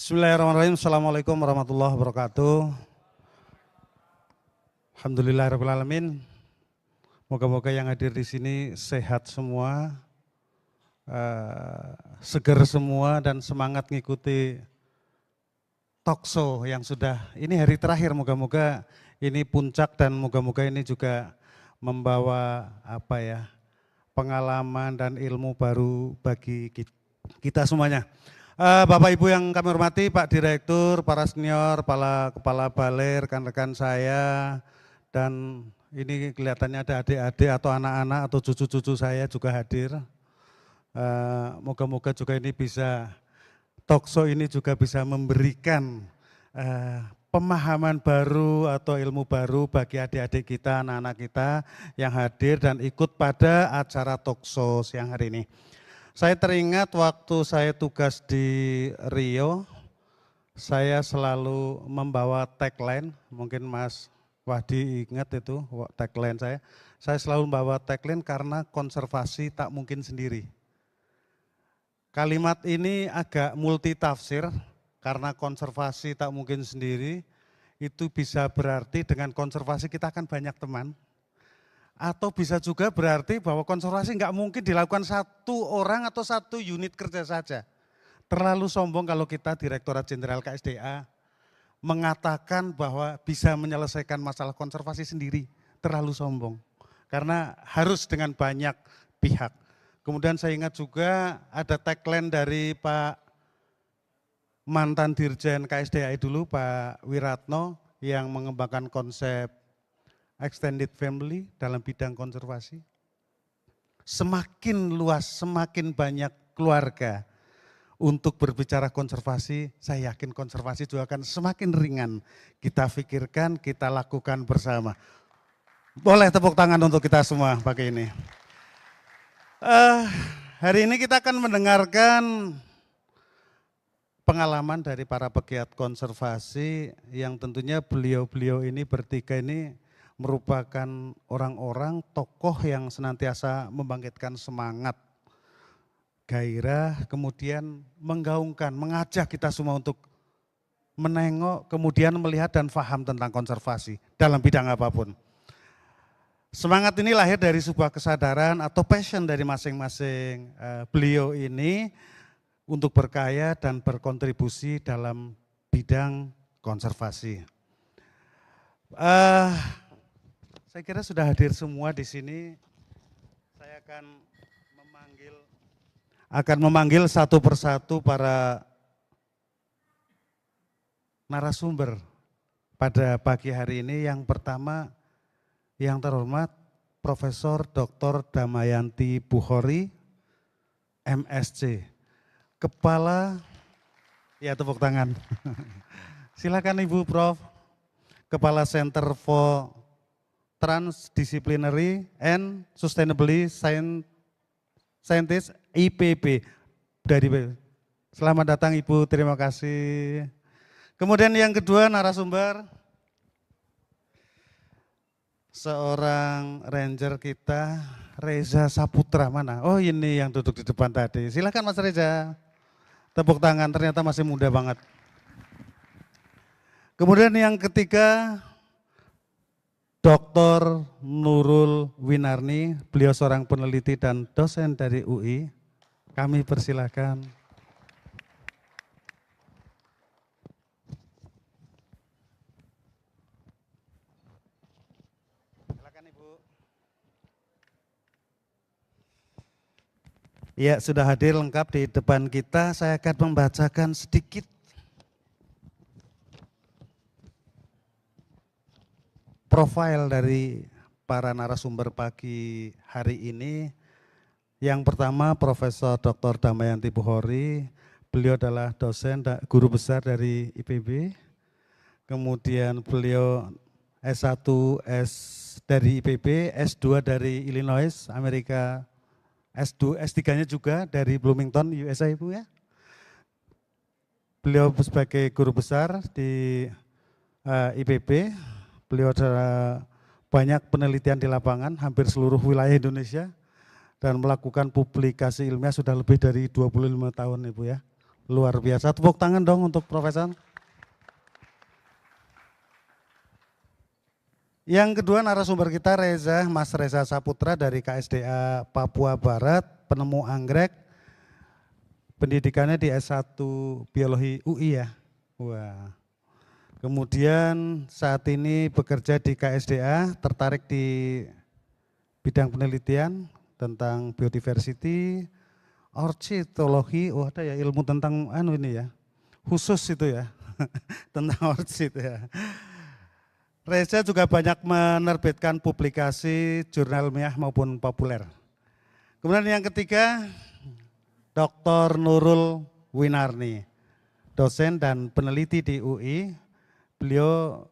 Bismillahirrahmanirrahim. Assalamualaikum warahmatullahi wabarakatuh. Alhamdulillahirrahmanirrahim. Moga-moga yang hadir di sini sehat semua, seger semua dan semangat ngikuti talkshow yang sudah, ini hari terakhir, moga-moga ini puncak dan moga-moga ini juga membawa pengalaman dan ilmu baru bagi kita semuanya. Bapak Ibu yang kami hormati, Pak Direktur, para senior, para kepala balai, rekan-rekan saya, dan ini kelihatannya ada adik-adik atau anak-anak atau cucu-cucu saya juga hadir. Moga-moga juga ini bisa, talkshow ini juga bisa memberikan pemahaman baru atau ilmu baru bagi adik-adik kita, anak-anak kita yang hadir dan ikut pada acara talkshow siang hari ini. Saya teringat waktu saya tugas di Rio, saya selalu membawa tagline, mungkin Mas Wahdi ingat itu tagline saya. Saya selalu membawa tagline karena konservasi tak mungkin sendiri. Kalimat ini agak multitafsir karena konservasi tak mungkin sendiri, itu bisa berarti dengan konservasi kita akan banyak teman. Atau bisa juga berarti bahwa konservasi nggak mungkin dilakukan satu orang atau satu unit kerja saja. Terlalu sombong kalau kita Direktorat Jenderal KSDA mengatakan bahwa bisa menyelesaikan masalah konservasi sendiri. Terlalu sombong. Karena harus dengan banyak pihak. Kemudian saya ingat juga ada tagline dari Pak mantan Dirjen KSDA dulu, Pak Wiratno, yang mengembangkan konsep extended family dalam bidang konservasi. Semakin luas, semakin banyak keluarga untuk berbicara konservasi, saya yakin konservasi juga akan semakin ringan. Kita pikirkan, kita lakukan bersama. Boleh tepuk tangan untuk kita semua pakai ini. Hari ini kita akan mendengarkan pengalaman dari para pegiat konservasi yang tentunya beliau-beliau ini bertiga ini merupakan orang-orang tokoh yang senantiasa membangkitkan semangat, gairah, kemudian menggaungkan, mengajak kita semua untuk menengok, kemudian melihat dan paham tentang konservasi dalam bidang apapun. Semangat ini lahir dari sebuah kesadaran atau passion dari masing-masing beliau ini untuk berkarya dan berkontribusi dalam bidang konservasi. Saya kira sudah hadir semua di sini. Saya akan memanggil satu persatu para narasumber pada pagi hari ini. Yang pertama, yang terhormat Profesor Dr. Damayanti Bukhori, MSc. Kepala, ya tepuk tangan. Silakan Ibu Prof. Kepala Center for Transdisciplinary and Sustainability Scientist IPB dari Selamat datang Ibu, terima kasih. Kemudian yang kedua narasumber, seorang ranger kita, Reza Saputra, mana? Oh ini yang duduk di depan tadi, silakan Mas Reza. Tepuk tangan, ternyata masih muda banget. Kemudian yang ketiga, Dr. Nurul Winarni, beliau seorang peneliti dan dosen dari UI. Kami persilakan. Silakan Ibu. Ya, sudah hadir lengkap di depan kita. Saya akan membacakan sedikit profil dari para narasumber pagi hari ini. Yang pertama Profesor Dr. Damayanti Bukhori, beliau adalah dosen, guru besar dari IPB. Kemudian beliau S1 dari IPB, S2 dari Illinois, Amerika, S3-nya juga dari Bloomington, USA Ibu ya. Beliau sebagai guru besar di IPB. Beliau adalah banyak penelitian di lapangan, hampir seluruh wilayah Indonesia, dan melakukan publikasi ilmiah sudah lebih dari 25 tahun Ibu ya. Luar biasa, tepuk tangan dong untuk Profesor. Yang kedua narasumber kita Mas Reza Saputra dari KSDA Papua Barat, penemu anggrek, pendidikannya di S1 Biologi UI ya. Wah. Kemudian saat ini bekerja di KSDA, tertarik di bidang penelitian tentang biodiversity, ornitologi, ada ya ilmu tentang ini ya, khusus itu ya, tentang orchid ya. Reza juga banyak menerbitkan publikasi jurnal ilmiah maupun populer. Kemudian yang ketiga, Dr. Nurul Winarni, dosen dan peneliti di UI. Beliau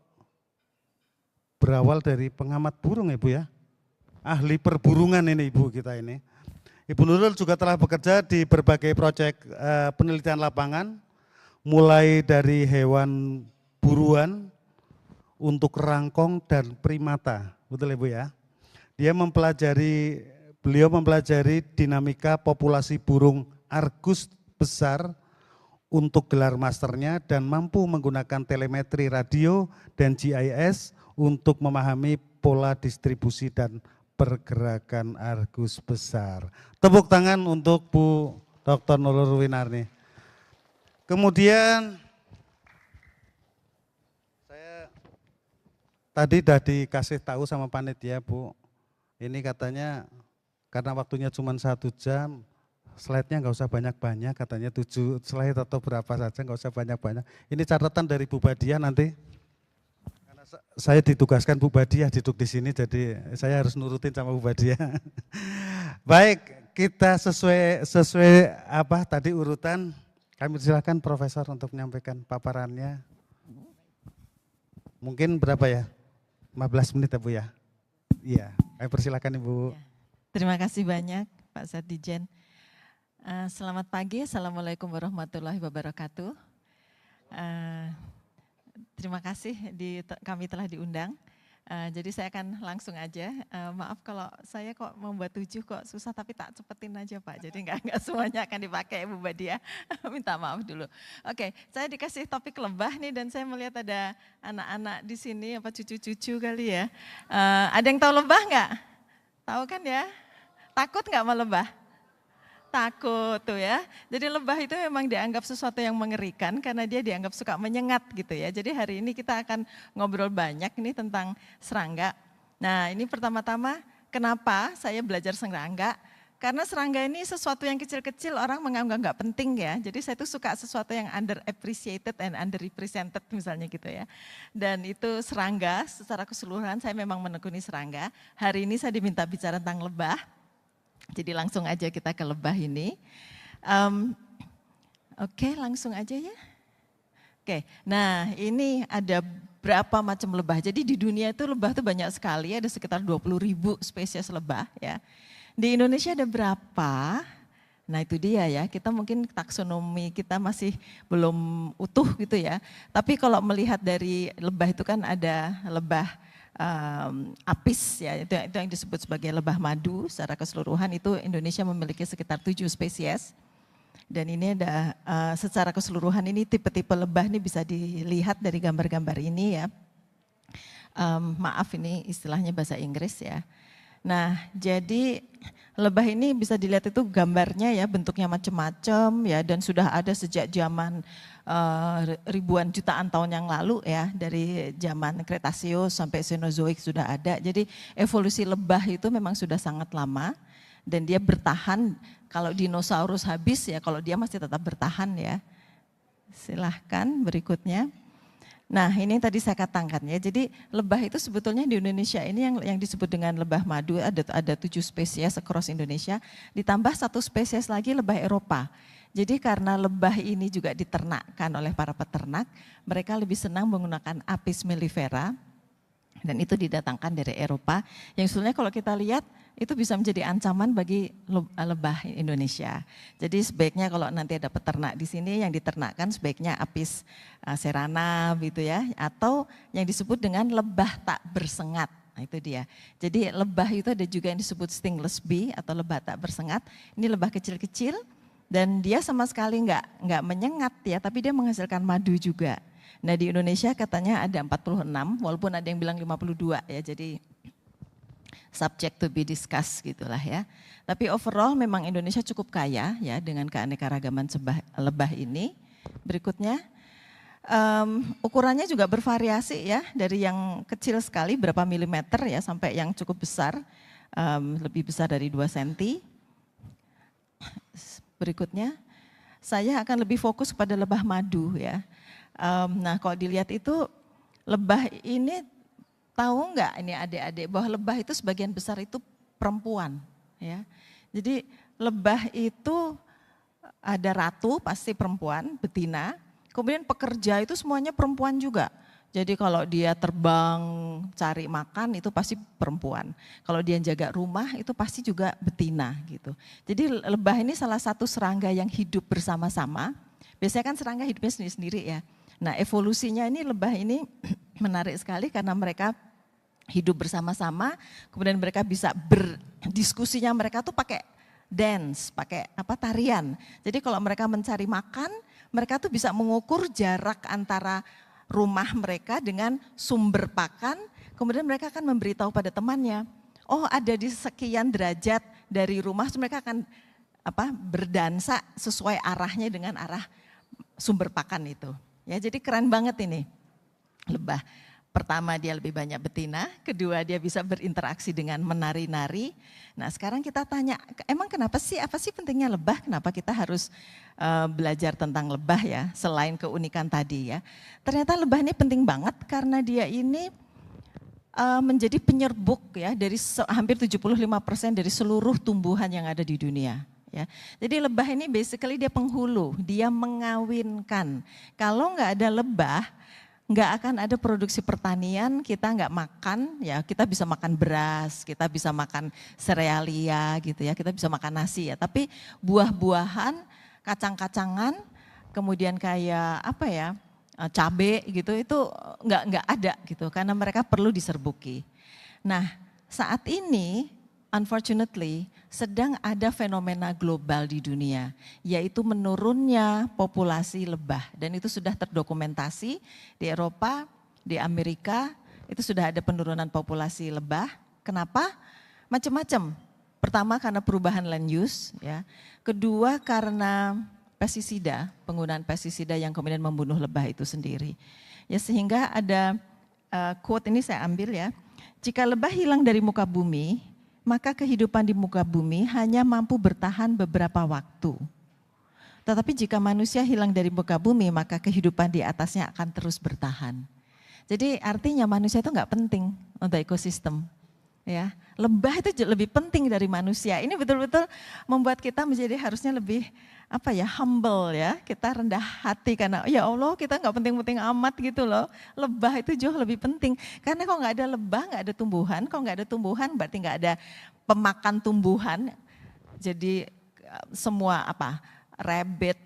berawal dari pengamat burung Ibu ya, ahli perburungan ini Ibu kita ini. Ibu Nurul juga telah bekerja di berbagai proyek penelitian lapangan, mulai dari hewan buruan untuk rangkong dan primata, betul Ibu ya. Beliau mempelajari dinamika populasi burung Argus besar untuk gelar masternya dan mampu menggunakan telemetri radio dan GIS untuk memahami pola distribusi dan pergerakan Argus besar. Tepuk tangan untuk Bu Dr. Nurul Winarni. Kemudian saya tadi sudah dikasih tahu sama panitia Bu, ini katanya karena waktunya cuma 1 jam, slide-nya nggak usah banyak-banyak, katanya 7 slide atau berapa saja, nggak usah banyak-banyak. Ini catatan dari Bu Badiah nanti. Karena saya ditugaskan Bu Badiah duduk di sini, jadi saya harus nurutin sama Bu Badiah. Baik, kita sesuai apa tadi urutan. Kami silakan Profesor untuk menyampaikan paparannya. Mungkin berapa ya? 15 menit ya Bu ya? Iya, kami persilakan Ibu. Terima kasih banyak Pak Sadijen. Selamat pagi, Assalamualaikum warahmatullahi wabarakatuh. Terima kasih kami telah diundang. Jadi saya akan langsung aja. Maaf kalau saya kok membuat 7 kok susah, tapi tak cepetin aja Pak. Jadi enggak semuanya akan dipakai Bu Badiah. Minta maaf dulu. Oke, saya dikasih topik lebah nih dan saya melihat ada anak-anak di sini, apa cucu-cucu kali ya. Ada yang tahu lebah enggak? Tahu kan ya? Takut enggak sama lebah? Takut tuh ya. Jadi lebah itu memang dianggap sesuatu yang mengerikan karena dia dianggap suka menyengat gitu ya. Jadi hari ini kita akan ngobrol banyak ini tentang serangga. Nah ini pertama-tama kenapa saya belajar serangga? Karena serangga ini sesuatu yang kecil-kecil orang menganggap nggak penting ya. Jadi saya tuh suka sesuatu yang underappreciated and underrepresented misalnya gitu ya. Dan itu serangga secara keseluruhan saya memang menekuni serangga. Hari ini saya diminta bicara tentang lebah. Jadi langsung aja kita ke lebah ini. Oke, langsung aja ya. Oke, nah ini ada berapa macam lebah. Jadi di dunia itu lebah itu banyak sekali, ada sekitar 20.000 spesies lebah ya. Di Indonesia ada berapa? Nah itu dia ya, kita mungkin taksonomi kita masih belum utuh gitu ya. Tapi kalau melihat dari lebah itu kan ada lebah apis ya, itu yang disebut sebagai lebah madu. Secara keseluruhan itu Indonesia memiliki sekitar 7 spesies. Dan ini ada secara keseluruhan ini tipe-tipe lebah ini bisa dilihat dari gambar-gambar ini ya. Maaf ini istilahnya bahasa Inggris ya. Nah jadi lebah ini bisa dilihat itu gambarnya ya, bentuknya macam-macam ya, dan sudah ada sejak zaman ribuan jutaan tahun yang lalu ya, dari zaman Kretaseus sampai Cenozoik sudah ada. Jadi evolusi lebah itu memang sudah sangat lama dan dia bertahan. Kalau dinosaurus habis ya, kalau dia masih tetap bertahan ya. Silahkan berikutnya. Nah ini yang tadi saya katakan ya, jadi lebah itu sebetulnya di Indonesia ini yang disebut dengan lebah madu ada 7 spesies across Indonesia, ditambah 1 spesies lagi lebah Eropa. Jadi karena lebah ini juga diternakkan oleh para peternak, mereka lebih senang menggunakan Apis mellifera dan itu didatangkan dari Eropa, yang sebenarnya kalau kita lihat itu bisa menjadi ancaman bagi lebah Indonesia. Jadi sebaiknya kalau nanti ada peternak di sini yang diternakkan sebaiknya Apis cerana gitu ya, atau yang disebut dengan lebah tak bersengat. Nah itu dia. Jadi lebah itu ada juga yang disebut stingless bee atau lebah tak bersengat. Ini lebah kecil-kecil Dan dia sama sekali nggak menyengat ya, tapi dia menghasilkan madu juga. Nah di Indonesia katanya ada 46, walaupun ada yang bilang 52 ya, jadi subject to be discussed gitulah ya. Tapi overall memang Indonesia cukup kaya ya dengan keanekaragaman lebah ini. Berikutnya, ukurannya juga bervariasi ya, dari yang kecil sekali berapa milimeter ya sampai yang cukup besar, lebih besar dari 2 cm. Berikutnya, saya akan lebih fokus pada lebah madu ya. Nah kalau dilihat itu lebah ini, tahu nggak ini adik-adik bahwa lebah itu sebagian besar itu perempuan ya. Jadi lebah itu ada ratu pasti perempuan, betina. Kemudian pekerja itu semuanya perempuan juga. Jadi kalau dia terbang cari makan itu pasti perempuan. Kalau dia jaga rumah itu pasti juga betina gitu. Jadi lebah ini salah satu serangga yang hidup bersama-sama. Biasanya kan serangga hidupnya sendiri-sendiri ya. Nah evolusinya ini lebah ini menarik sekali karena mereka hidup bersama-sama, kemudian mereka bisa berdiskusinya, mereka tuh pakai dance, pakai tarian. Jadi kalau mereka mencari makan, mereka tuh bisa mengukur jarak antara rumah mereka dengan sumber pakan, kemudian mereka akan memberitahu pada temannya, oh ada di sekian derajat dari rumah, mereka akan berdansa sesuai arahnya dengan arah sumber pakan itu. Ya, jadi keren banget ini lebah. Pertama dia lebih banyak betina, kedua dia bisa berinteraksi dengan menari-nari. Nah sekarang kita tanya, emang kenapa sih, apa sih pentingnya lebah, kenapa kita harus belajar tentang lebah ya, selain keunikan tadi ya. Ternyata lebah ini penting banget karena dia ini menjadi penyerbuk ya dari hampir 75% dari seluruh tumbuhan yang ada di dunia. Ya, jadi lebah ini basically dia penghulu, dia mengawinkan. Kalau nggak ada lebah, nggak akan ada produksi pertanian, kita nggak makan, ya kita bisa makan beras, kita bisa makan serealia gitu ya, kita bisa makan nasi ya. Tapi buah-buahan, kacang-kacangan, kemudian kayak cabe gitu, itu nggak ada gitu, karena mereka perlu diserbuki. Nah saat ini unfortunately sedang ada fenomena global di dunia, yaitu menurunnya populasi lebah, dan itu sudah terdokumentasi di Eropa, di Amerika, itu sudah ada penurunan populasi lebah. Kenapa? Macam-macam. Pertama karena perubahan land use, ya. Kedua karena pestisida, penggunaan pestisida yang kemudian membunuh lebah itu sendiri. Ya sehingga ada quote ini saya ambil ya, jika lebah hilang dari muka bumi, maka kehidupan di muka bumi hanya mampu bertahan beberapa waktu. Tetapi jika manusia hilang dari muka bumi, maka kehidupan di atasnya akan terus bertahan. Jadi artinya manusia itu nggak penting untuk ekosistem. Ya, lebah itu lebih penting dari manusia. Ini betul-betul membuat kita menjadi harusnya lebih humble ya. Kita rendah hati karena ya Allah kita nggak penting-penting amat gitu loh. Lebah itu jauh lebih penting. Karena kalau nggak ada lebah nggak ada tumbuhan. Kalau nggak ada tumbuhan berarti nggak ada pemakan tumbuhan. Jadi semua rabbit,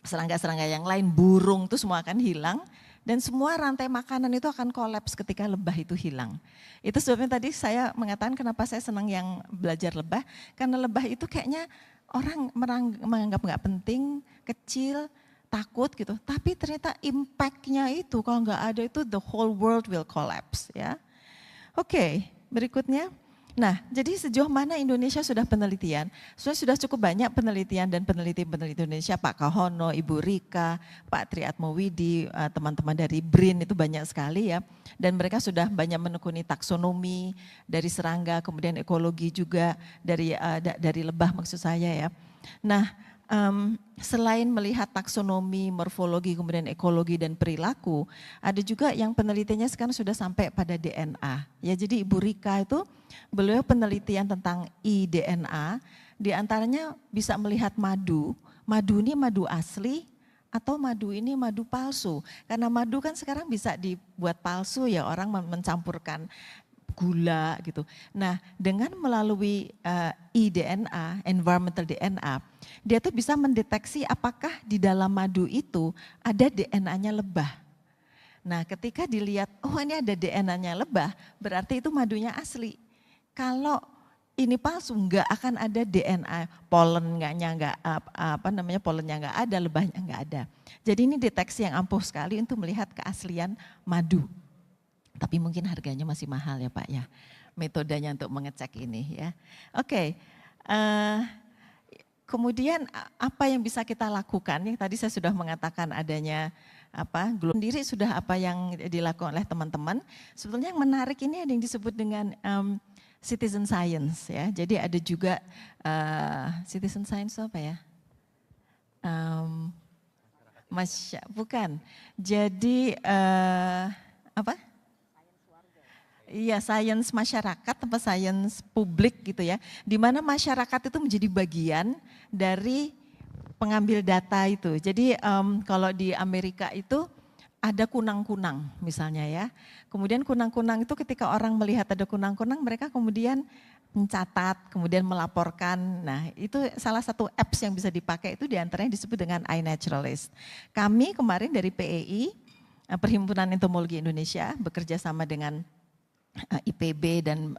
serangga-serangga yang lain, burung itu semua akan hilang. Dan semua rantai makanan itu akan kolaps ketika lebah itu hilang. Itu sebabnya tadi saya mengatakan kenapa saya senang yang belajar lebah. Karena lebah itu kayaknya orang menganggap nggak penting, kecil, takut gitu. Tapi ternyata impact-nya itu kalau nggak ada itu the whole world will collapse ya. Oke, berikutnya. Nah, jadi sejauh mana Indonesia sudah penelitian? Sudah cukup banyak penelitian dan peneliti Indonesia, Pak Kahono, Ibu Rika, Pak Triatmowidi, teman-teman dari BRIN itu banyak sekali ya. Dan mereka sudah banyak menekuni taksonomi dari serangga, kemudian ekologi juga dari lebah maksud saya ya. Nah, selain melihat taksonomi, morfologi, kemudian ekologi dan perilaku, ada juga yang penelitiannya sekarang sudah sampai pada DNA. Ya, jadi Ibu Rika itu beliau penelitian tentang iDNA, diantaranya bisa melihat madu ini madu asli atau madu ini madu palsu. Karena madu kan sekarang bisa dibuat palsu ya, orang mencampurkan gula gitu. Nah dengan melalui iDNA, environmental DNA, dia tuh bisa mendeteksi apakah di dalam madu itu ada DNA-nya lebah. Nah ketika dilihat, oh ini ada DNA-nya lebah, berarti itu madunya asli. Kalau ini palsu, nggak akan ada DNA, polennya nggak ada, lebahnya nggak ada. Jadi ini deteksi yang ampuh sekali untuk melihat keaslian madu. Tapi mungkin harganya masih mahal ya Pak ya, metodenya untuk mengecek ini ya. Oke, kemudian apa yang bisa kita lakukan? Yang tadi saya sudah mengatakan adanya sendiri sudah apa yang dilakukan oleh teman-teman. Sebetulnya yang menarik ini ada yang disebut dengan citizen science ya. Jadi ada juga citizen science itu apa ya? Bukan. Jadi apa? Iya, sains masyarakat, tempat sains publik gitu ya. Di mana masyarakat itu menjadi bagian dari pengambil data itu. Jadi kalau di Amerika itu ada kunang-kunang misalnya ya. Kemudian kunang-kunang itu ketika orang melihat ada kunang-kunang, mereka kemudian mencatat, kemudian melaporkan. Nah itu salah satu apps yang bisa dipakai itu diantaranya disebut dengan iNaturalist. Kami kemarin dari PEI, Perhimpunan Entomologi Indonesia, bekerja sama dengan IPB dan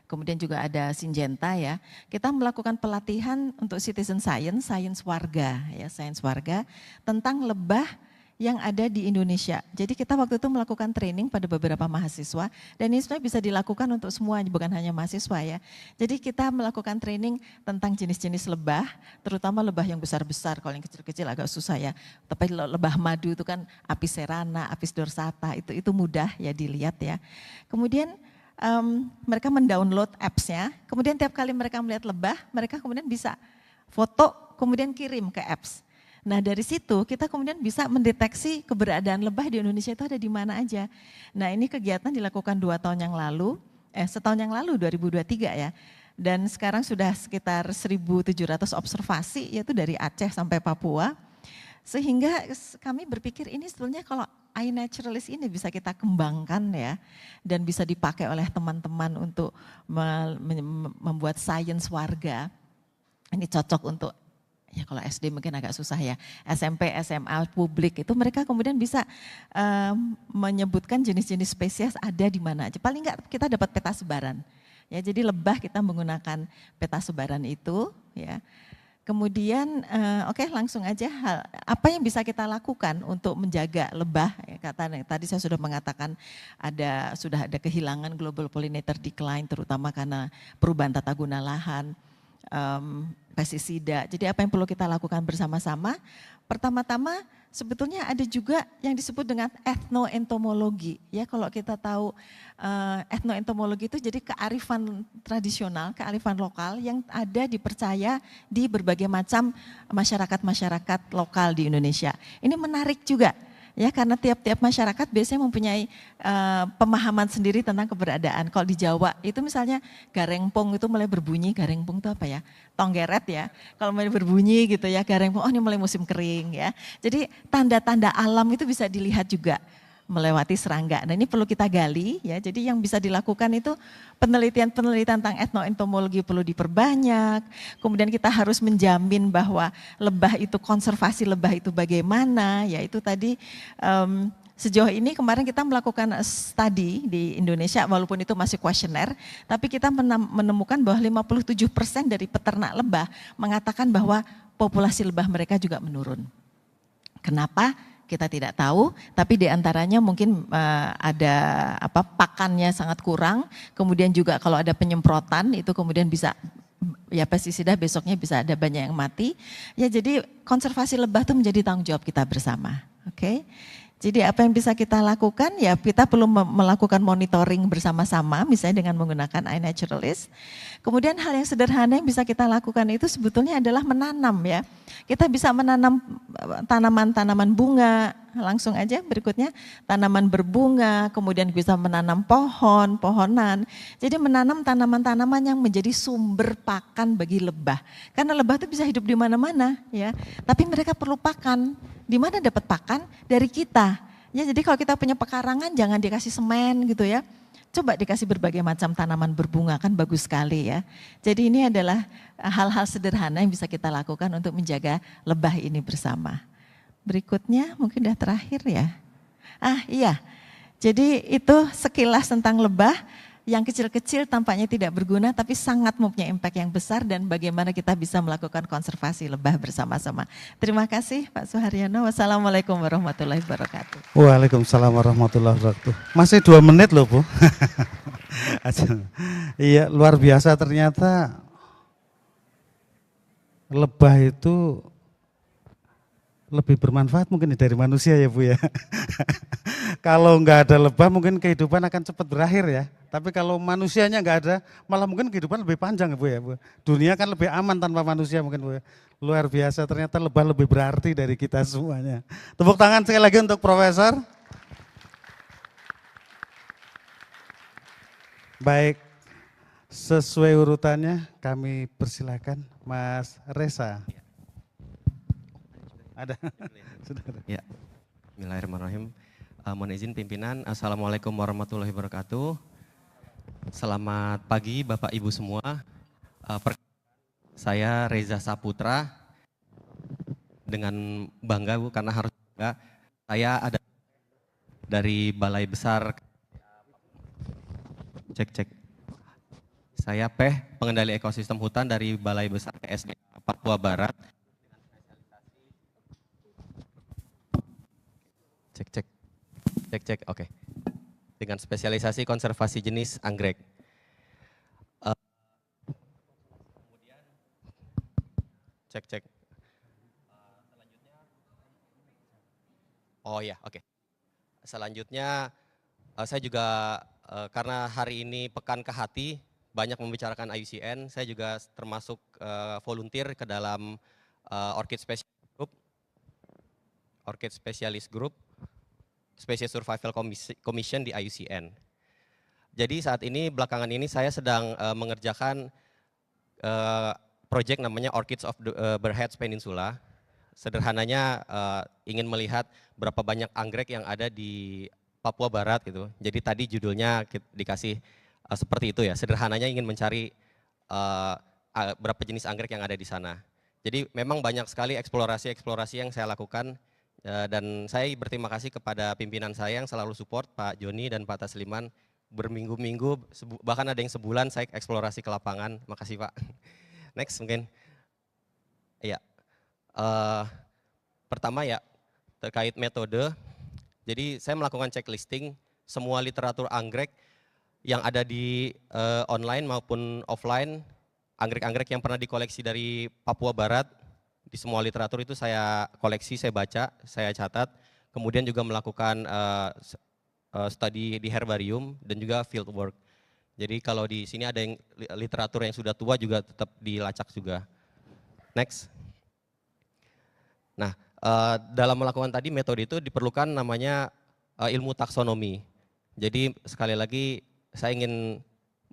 kemudian juga ada Syngenta ya. Kita melakukan pelatihan untuk citizen science, sains warga ya, sains warga tentang lebah yang ada di Indonesia. Jadi kita waktu itu melakukan training pada beberapa mahasiswa dan ini sebenarnya bisa dilakukan untuk semua, bukan hanya mahasiswa ya. Jadi kita melakukan training tentang jenis-jenis lebah, terutama lebah yang besar-besar, kalau yang kecil-kecil agak susah ya. Tapi lebah madu itu kan Apis cerana, Apis dorsata, itu mudah ya dilihat ya. Kemudian mereka mendownload apps-nya, kemudian tiap kali mereka melihat lebah, mereka kemudian bisa foto, kemudian kirim ke apps. Nah dari situ kita kemudian bisa mendeteksi keberadaan lebah di Indonesia itu ada di mana aja. Nah ini kegiatan dilakukan 2 tahun yang lalu, setahun yang lalu 2023 ya. Dan sekarang sudah sekitar 1.700 observasi yaitu dari Aceh sampai Papua. Sehingga kami berpikir ini sebetulnya kalau iNaturalist ini bisa kita kembangkan ya. Dan bisa dipakai oleh teman-teman untuk membuat sains warga. Ini cocok untuk ya kalau SD mungkin agak susah ya, SMP, SMA, publik itu mereka kemudian bisa menyebutkan jenis-jenis spesies ada di mana aja. Paling enggak kita dapat peta sebaran. Ya, jadi lebah kita menggunakan peta sebaran itu ya. Kemudian oke, langsung aja apa yang bisa kita lakukan untuk menjaga lebah ya, tadi saya sudah mengatakan sudah ada kehilangan global pollinator decline terutama karena perubahan tata guna lahan. Pestisida. Jadi apa yang perlu kita lakukan bersama-sama? Pertama-tama sebetulnya ada juga yang disebut dengan etnoentomologi. Ya kalau kita tahu etnoentomologi itu jadi kearifan tradisional, kearifan lokal yang ada dipercaya di berbagai macam masyarakat-masyarakat lokal di Indonesia. Ini menarik juga. Ya karena tiap-tiap masyarakat biasanya mempunyai pemahaman sendiri tentang keberadaan. Kalau di Jawa itu misalnya garengpong itu mulai berbunyi, garengpong itu apa ya? Tonggeret ya. Kalau mulai berbunyi gitu ya garengpong, oh ini mulai musim kering ya. Jadi tanda-tanda alam itu bisa dilihat juga melewati serangga. Nah ini perlu kita gali ya. Jadi yang bisa dilakukan itu penelitian-penelitian tentang etnoentomologi perlu diperbanyak. Kemudian kita harus menjamin bahwa lebah itu, konservasi lebah itu bagaimana. Ya itu tadi sejauh ini kemarin kita melakukan studi di Indonesia walaupun itu masih kuesioner. Tapi kita menemukan bahwa 57% dari peternak lebah mengatakan bahwa populasi lebah mereka juga menurun. Kenapa? Kita tidak tahu, tapi diantaranya mungkin ada pakannya sangat kurang, kemudian juga kalau ada penyemprotan itu kemudian bisa ya pestisida besoknya bisa ada banyak yang mati. Ya jadi konservasi lebah itu menjadi tanggung jawab kita bersama. Oke. Jadi apa yang bisa kita lakukan ya kita perlu melakukan monitoring bersama-sama misalnya dengan menggunakan iNaturalist. Kemudian hal yang sederhana yang bisa kita lakukan itu sebetulnya adalah menanam ya. Kita bisa menanam tanaman-tanaman bunga, langsung aja berikutnya tanaman berbunga, kemudian bisa menanam pohonan. Jadi menanam tanaman-tanaman yang menjadi sumber pakan bagi lebah. Karena lebah itu bisa hidup di mana-mana ya, tapi mereka perlu pakan. Di mana dapat pakan? Dari kita. Ya, jadi kalau kita punya pekarangan jangan dikasih semen gitu ya. Coba dikasih berbagai macam tanaman berbunga kan bagus sekali ya. Jadi ini adalah hal-hal sederhana yang bisa kita lakukan untuk menjaga lebah ini bersama. Berikutnya mungkin udah terakhir ya. Iya, jadi itu sekilas tentang lebah. yang kecil-kecil tampaknya tidak berguna tapi sangat mempunyai impact yang besar dan bagaimana kita bisa melakukan konservasi lebah bersama-sama. Terima kasih Pak Suharyono. Wassalamualaikum warahmatullahi wabarakatuh. Waalaikumsalam warahmatullahi wabarakatuh. Masih 2 menit loh Bu. Iya, luar biasa ternyata lebah itu lebih bermanfaat mungkin dari manusia ya Bu ya. Kalau nggak ada lebah mungkin kehidupan akan cepat berakhir ya. Tapi kalau manusianya nggak ada, malah mungkin kehidupan lebih panjang ya Bu ya. Bu. Dunia kan lebih aman tanpa manusia mungkin Bu ya. Luar biasa ternyata lebah lebih berarti dari kita semuanya. Tepuk tangan sekali lagi untuk Profesor. Baik, sesuai urutannya kami persilakan Mas Reza. Ada? Sudah ada. Ya, bismillahirrahmanirrahim. Mohon izin pimpinan, Assalamualaikum warahmatullahi wabarakatuh. Selamat pagi Bapak Ibu semua. Saya Reza Saputra, dengan bangga Bu, karena harus bangga. Saya ada dari Balai Besar, cek. Saya pengendali ekosistem hutan dari Balai Besar KSDA Papua Barat. Cek, oke. Dengan spesialisasi konservasi jenis anggrek. Kemudian, cek. Selanjutnya, oh ya, oke. Selanjutnya, saya juga karena hari ini Pekan ke Hati, banyak membicarakan IUCN, saya juga termasuk volunteer ke dalam Orchid Specialist Group, Species Survival Commission di IUCN. Jadi saat ini, belakangan ini saya sedang mengerjakan proyek namanya Orchids of the Berhad Peninsula. Sederhananya ingin melihat berapa banyak anggrek yang ada di Papua Barat gitu. Jadi tadi judulnya dikasih seperti itu ya, sederhananya ingin mencari berapa jenis anggrek yang ada di sana. Jadi memang banyak sekali eksplorasi yang saya lakukan. Dan saya berterima kasih kepada pimpinan saya yang selalu support, Pak Joni dan Pak Tasliman. Berminggu-minggu, bahkan ada yang sebulan saya eksplorasi ke lapangan. Makasih Pak. Next mungkin. Ya, pertama ya terkait metode. Jadi saya melakukan checklisting semua literatur anggrek yang ada di online maupun offline. Anggrek-anggrek yang pernah dikoleksi dari Papua Barat. Di semua literatur itu saya koleksi, saya baca, saya catat, kemudian juga melakukan studi di herbarium dan juga field work. Jadi kalau di sini ada yang literatur yang sudah tua juga tetap dilacak juga. Next. Nah, dalam melakukan tadi metode itu diperlukan namanya ilmu taksonomi. Jadi sekali lagi saya ingin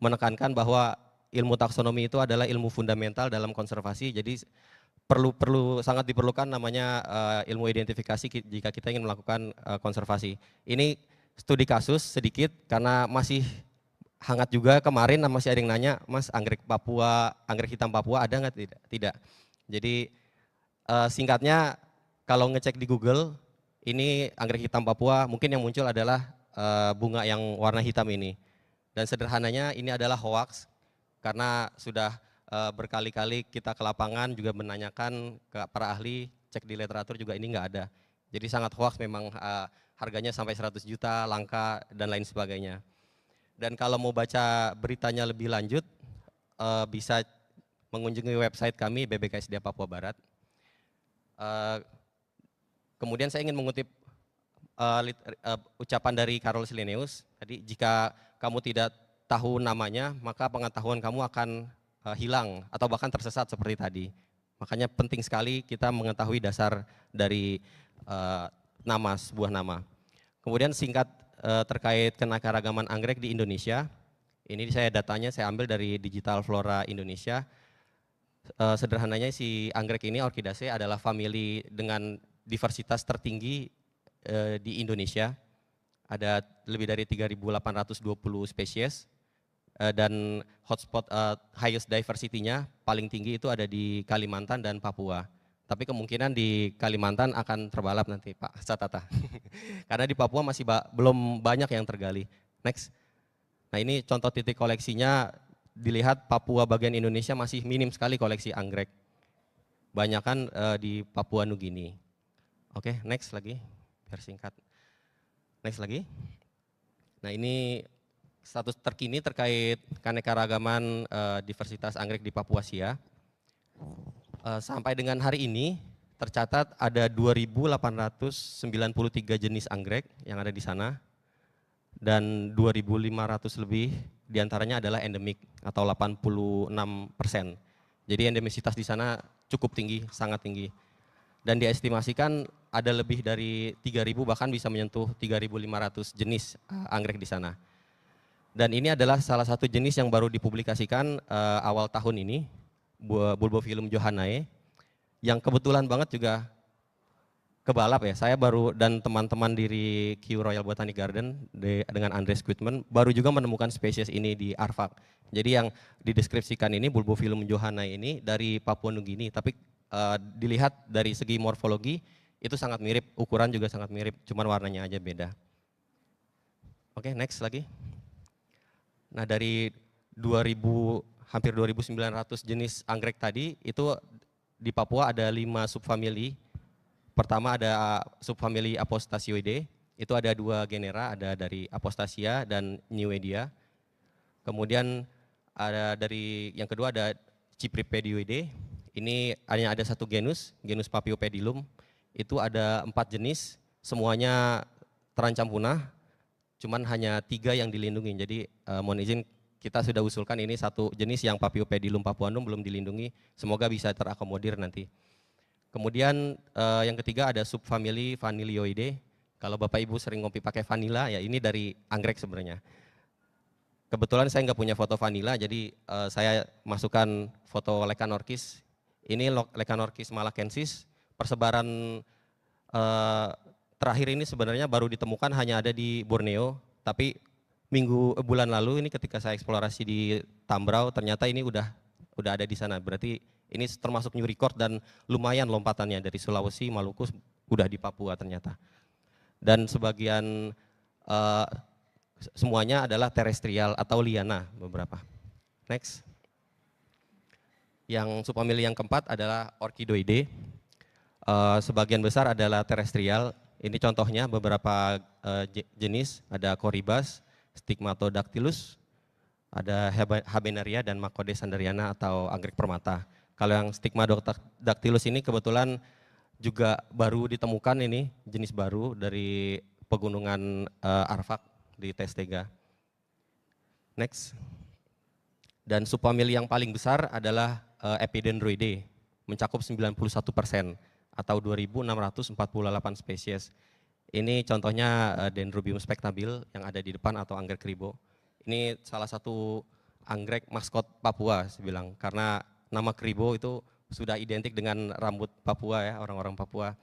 menekankan bahwa ilmu taksonomi itu adalah ilmu fundamental dalam konservasi. Jadi sangat diperlukan namanya ilmu identifikasi jika kita ingin melakukan konservasi. Ini studi kasus sedikit karena masih hangat juga kemarin, masih ada yang nanya, Mas anggrek hitam Papua ada nggak? Tidak. Jadi singkatnya kalau ngecek di Google, ini anggrek hitam Papua mungkin yang muncul adalah bunga yang warna hitam ini. Dan sederhananya ini adalah hoax karena sudah berkali-kali kita ke lapangan juga menanyakan ke para ahli, cek di literatur juga ini nggak ada. Jadi sangat hoax memang, harganya sampai 100 juta, langka dan lain sebagainya. Dan kalau mau baca beritanya lebih lanjut, bisa mengunjungi website kami BBKSDA Papua Barat. Kemudian saya ingin mengutip ucapan dari Carolus Linnaeus, tadi jika kamu tidak tahu namanya maka pengetahuan kamu akan hilang atau bahkan tersesat seperti tadi. Makanya penting sekali kita mengetahui dasar dari sebuah nama. Kemudian singkat terkait keanekaragaman anggrek di Indonesia. Ini datanya saya ambil dari Digital Flora Indonesia. Sederhananya si anggrek ini Orchidaceae adalah famili dengan diversitas tertinggi di Indonesia. Ada lebih dari 3.820 spesies. Dan hotspot highest diversity-nya paling tinggi itu ada di Kalimantan dan Papua. Tapi kemungkinan di Kalimantan akan terbalap nanti Pak Satata. Karena di Papua masih belum banyak yang tergali. Next. Nah ini contoh titik koleksinya, dilihat Papua bagian Indonesia masih minim sekali koleksi anggrek. Banyakan di Papua Nugini. Oke, next lagi, biar singkat. Next lagi. Nah ini status terkini terkait keanekaragaman diversitas anggrek di Papua Sia. Sampai dengan hari ini tercatat ada 2.893 jenis anggrek yang ada di sana. Dan 2.500 lebih diantaranya adalah endemik atau 86%. Jadi endemisitas di sana cukup tinggi, sangat tinggi. Dan diestimasikan ada lebih dari 3.000 bahkan bisa menyentuh 3.500 jenis anggrek di sana. Dan ini adalah salah satu jenis yang baru dipublikasikan awal tahun ini, Bulbophyllum johannae, yang kebetulan banget juga kebalap ya. Saya baru dan teman-teman dari Kew Royal Botanic Garden dengan Andres Quitman baru juga menemukan spesies ini di Arfak. Jadi yang dideskripsikan ini Bulbophyllum johannae ini dari Papua Nugini, tapi dilihat dari segi morfologi itu sangat mirip, ukuran juga sangat mirip, cuman warnanya aja beda. Oke, next lagi. Nah, dari 2000 hampir 2.900 jenis anggrek tadi itu di Papua ada 5 subfamili. Pertama ada subfamili Apostasioideae, itu ada 2 genera, ada dari Apostasia dan Newedia. Kemudian ada yang kedua ada Cypripedioideae, ini hanya ada 1 genus, genus Paphiopedilum, itu ada 4 jenis, semuanya terancam punah, cuman hanya 3 yang dilindungi. Jadi mohon izin kita sudah usulkan ini 1 jenis yang Paphiopedilum papuanum belum dilindungi, semoga bisa terakomodir nanti. Kemudian yang ketiga ada subfamili Vanillioideae. Kalau Bapak Ibu sering ngopi pakai vanila, ya ini dari anggrek sebenarnya. Kebetulan saya nggak punya foto vanila, jadi saya masukkan foto Lecanorchis. Ini Lecanorchis malacensis. Persebaran terakhir ini sebenarnya baru ditemukan hanya ada di Borneo, tapi bulan lalu ini ketika saya eksplorasi di Tambrau, ternyata ini udah ada di sana. Berarti ini termasuk new record dan lumayan lompatannya dari Sulawesi, Maluku, udah di Papua ternyata. Dan sebagian semuanya adalah terestrial atau liana beberapa. Next. Yang subfamili yang keempat adalah Orchidoideae. Sebagian besar adalah terestrial. Ini contohnya beberapa jenis, ada Corybas, Stigmatodactylus, ada Habenaria dan Macodes sanderiana atau anggrek permata. Kalau yang Stigmatodactylus ini kebetulan juga baru ditemukan, ini jenis baru dari pegunungan Arfak di Testega. Next. Dan subfamili yang paling besar adalah Epidendroideae, mencakup 91% atau 2.648 spesies. Ini contohnya Dendrobium spectabil yang ada di depan atau anggrek kribo. Ini salah satu anggrek maskot Papua, saya bilang, karena nama kribo itu sudah identik dengan rambut Papua ya, orang-orang Papua.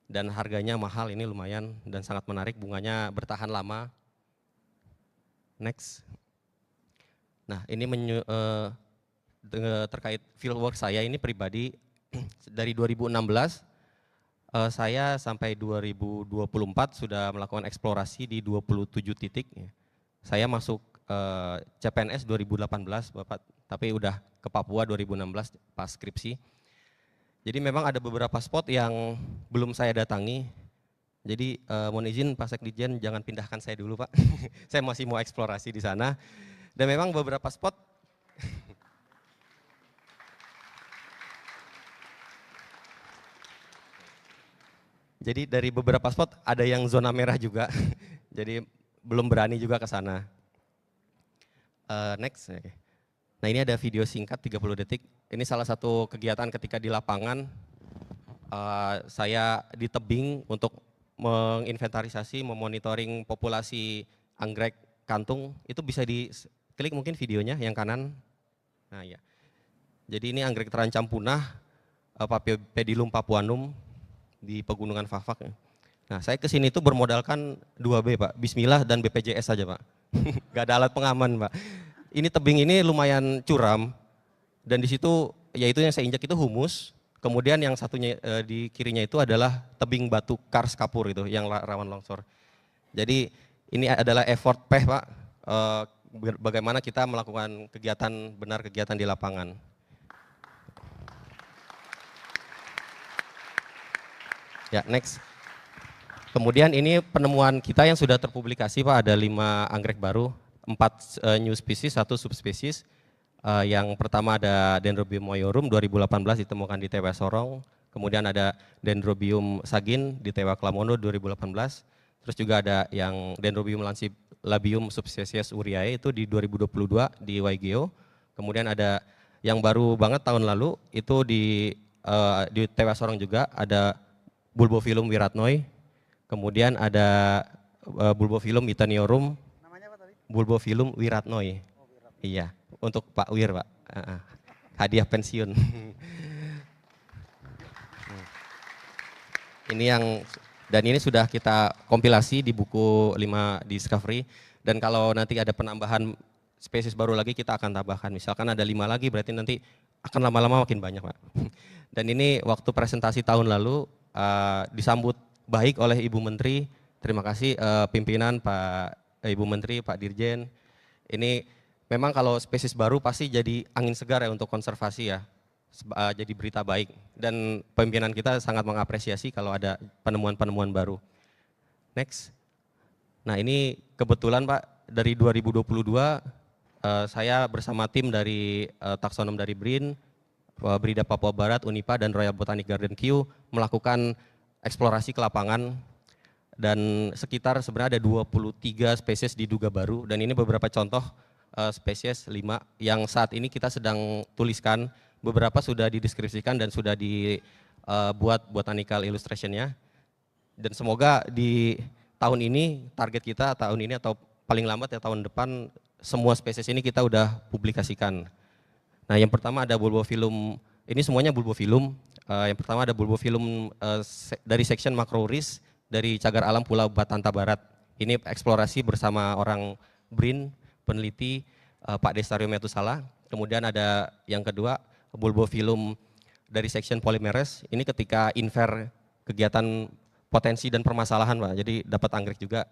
Dan harganya mahal, ini lumayan dan sangat menarik, bunganya bertahan lama. Next. Nah ini terkait fieldwork saya ini pribadi, dari 2016 saya sampai 2024 sudah melakukan eksplorasi di 27 titik. Saya masuk CPNS 2018 Bapak, tapi udah ke Papua 2016 pas skripsi. Jadi memang ada beberapa spot yang belum saya datangi. Jadi mohon izin Pak Sekdijen jangan pindahkan saya dulu Pak. Saya masih mau eksplorasi di sana. Dan memang beberapa spot jadi dari beberapa spot ada yang zona merah juga. Jadi belum berani juga ke sana. Next. Nah ini ada video singkat 30 detik. Ini salah satu kegiatan ketika di lapangan. Saya di tebing untuk menginventarisasi, memonitoring populasi anggrek kantung. Itu bisa diklik mungkin videonya yang kanan. Nah ya. Jadi ini anggrek terancam punah, Paphiopedilum papuanum di pegunungan Fafak. Nah saya kesini tuh bermodalkan 2B Pak, Bismillah dan BPJS saja Pak. Gak ada alat pengaman Pak. Ini tebing ini lumayan curam dan di situ yaitu yang saya injak itu humus. Kemudian yang satunya di kirinya itu adalah tebing batu kars kapur itu yang rawan longsor. Jadi ini adalah effort Pak. bagaimana kita melakukan kegiatan di lapangan. Ya, next. Kemudian ini penemuan kita yang sudah terpublikasi Pak, ada 5 anggrek baru, 4 new species, 1 subspesies. Yang pertama ada Dendrobium moyorum 2018 ditemukan di TW Sorong. Kemudian ada Dendrobium sagin di TW Klamono 2018. Terus juga ada yang Dendrobium labium subspesies uriae itu di 2022 di Waigeo. Kemudian ada yang baru banget tahun lalu itu di TW Sorong juga ada Bulbophyllum wiratnoi. Kemudian ada Bulbophyllum Mitaniorum. Namanya apa tadi? Bulbophyllum wiratnoi. Oh, Wiratnoi. Iya, untuk Pak Wir, Pak. Hadiah pensiun. Dan ini sudah kita kompilasi di buku 5 Discovery. Dan kalau nanti ada penambahan spesies baru lagi kita akan tambahkan. Misalkan ada 5 lagi berarti nanti akan lama-lama makin banyak, Pak. Dan ini waktu presentasi tahun lalu disambut baik oleh Ibu Menteri. Terima kasih pimpinan Ibu Menteri, Pak Dirjen. Ini memang kalau spesies baru pasti jadi angin segar ya untuk konservasi ya. Jadi berita baik. Dan pimpinan kita sangat mengapresiasi kalau ada penemuan-penemuan baru. Next. Nah ini kebetulan Pak dari 2022 saya bersama tim dari taksonom dari BRIN, Brida Papua Barat, Unipa, dan Royal Botanic Garden Kew melakukan eksplorasi ke lapangan dan sekitar sebenarnya ada 23 spesies diduga baru dan ini beberapa contoh spesies 5 yang saat ini kita sedang tuliskan, beberapa sudah dideskripsikan dan sudah dibuat botanical illustrationnya dan semoga di tahun ini target kita tahun ini atau paling lambat ya tahun depan semua spesies ini kita udah publikasikan. Nah yang pertama ada Bulbophyllum, ini semuanya Bulbophyllum. Yang pertama ada Bulbophyllum dari section Macrouris dari Cagar Alam Pulau Batanta Barat. Ini eksplorasi bersama orang BRIN, peneliti Pak Destario Metusala. Kemudian ada yang kedua Bulbophyllum dari section Polymeres. Ini ketika infer kegiatan potensi dan permasalahan Pak, jadi dapat anggrek juga.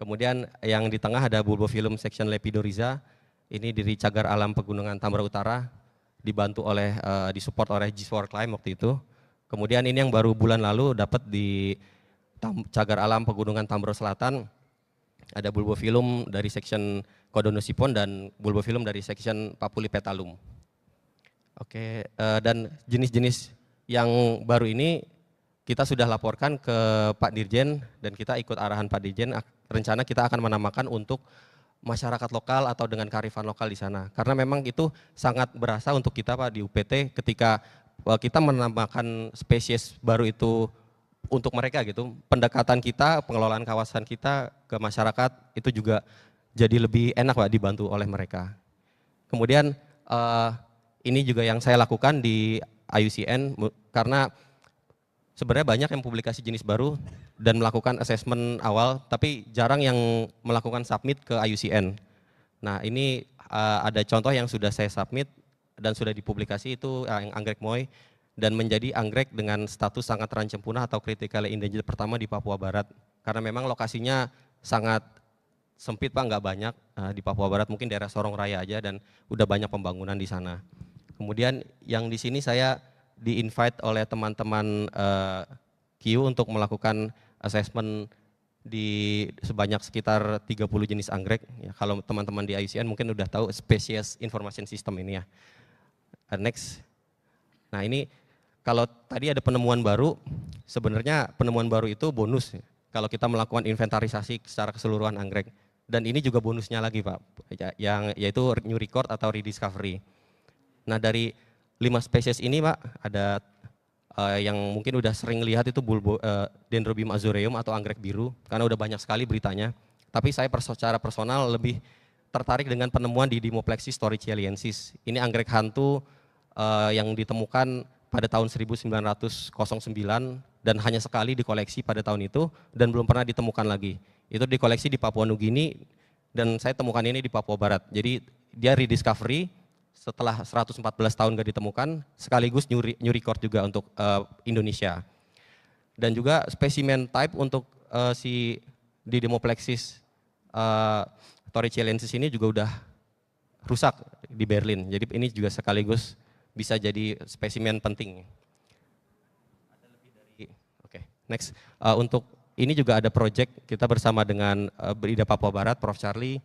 Kemudian yang di tengah ada Bulbophyllum section Lepidoriza. Ini dari Cagar Alam Pegunungan Tambora Utara, dibantu oleh, disupport oleh G4 Climb waktu itu. Kemudian ini yang baru bulan lalu dapat di Cagar Alam Pegunungan Tambora Selatan, ada Bulbophyllum dari section Kodonosipon dan Bulbophyllum dari section Papulipetalum. Oke, dan jenis-jenis yang baru ini kita sudah laporkan ke Pak Dirjen dan kita ikut arahan Pak Dirjen, rencana kita akan menamakan untuk masyarakat lokal atau dengan kearifan lokal di sana. Karena memang itu sangat berasa untuk kita Pak di UPT ketika kita menambahkan spesies baru itu untuk mereka gitu. Pendekatan kita, pengelolaan kawasan kita ke masyarakat itu juga jadi lebih enak Pak dibantu oleh mereka. Kemudian ini juga yang saya lakukan di IUCN karena sebenarnya banyak yang publikasi jenis baru dan melakukan assessment awal, tapi jarang yang melakukan submit ke IUCN. Nah ini ada contoh yang sudah saya submit dan sudah dipublikasi itu yang anggrek moi dan menjadi anggrek dengan status sangat terancam punah atau critically endangered pertama di Papua Barat. Karena memang lokasinya sangat sempit Pak, nggak banyak di Papua Barat, mungkin daerah Sorong Raya aja dan udah banyak pembangunan di sana. Kemudian yang di sini saya di-invite oleh teman-teman Q untuk melakukan assessment di sebanyak sekitar 30 jenis anggrek. Ya, kalau teman-teman di IUCN mungkin udah tahu Species Information System ini ya. Next. Nah ini kalau tadi ada penemuan baru, sebenarnya penemuan baru itu bonus kalau kita melakukan inventarisasi secara keseluruhan anggrek. Dan ini juga bonusnya lagi Pak, yang yaitu new record atau rediscovery. Nah dari 5 spesies ini Pak, ada yang mungkin udah sering lihat itu Dendrobium azureum atau anggrek biru, karena udah banyak sekali beritanya. Tapi saya secara personal lebih tertarik dengan penemuan di Dimoplexis storichelliensis. Ini anggrek hantu yang ditemukan pada tahun 1909 dan hanya sekali dikoleksi pada tahun itu dan belum pernah ditemukan lagi. Itu dikoleksi di Papua Nugini dan saya temukan ini di Papua Barat. Jadi dia rediscovery setelah 114 tahun gak ditemukan, sekaligus new record juga untuk Indonesia. Dan juga spesimen type untuk si Dimoplexis Torricelliensis ini juga udah rusak di Berlin. Jadi ini juga sekaligus bisa jadi spesimen penting. Oke, next. Untuk ini juga ada project kita bersama dengan Berida Papua Barat, Prof. Charlie,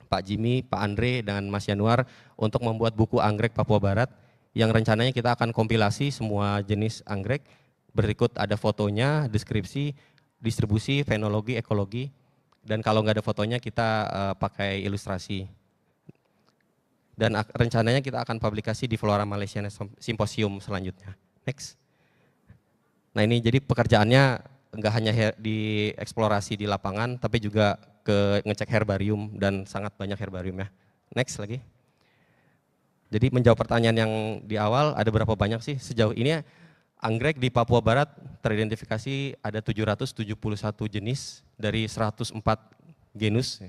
Pak Jimmy, Pak Andre, dan Mas Yanuar untuk membuat buku anggrek Papua Barat yang rencananya kita akan kompilasi semua jenis anggrek. Berikut ada fotonya, deskripsi, distribusi, fenologi, ekologi, dan kalau nggak ada fotonya kita pakai ilustrasi. Dan rencananya kita akan publikasi di Flora Malaysia Symposium selanjutnya. Next. Nah ini jadi pekerjaannya nggak hanya di eksplorasi di lapangan, tapi juga ke ngecek herbarium dan sangat banyak herbarium ya. Next lagi. Jadi menjawab pertanyaan yang di awal, ada berapa banyak sih sejauh ini anggrek di Papua Barat teridentifikasi ada 771 jenis dari 104 genus.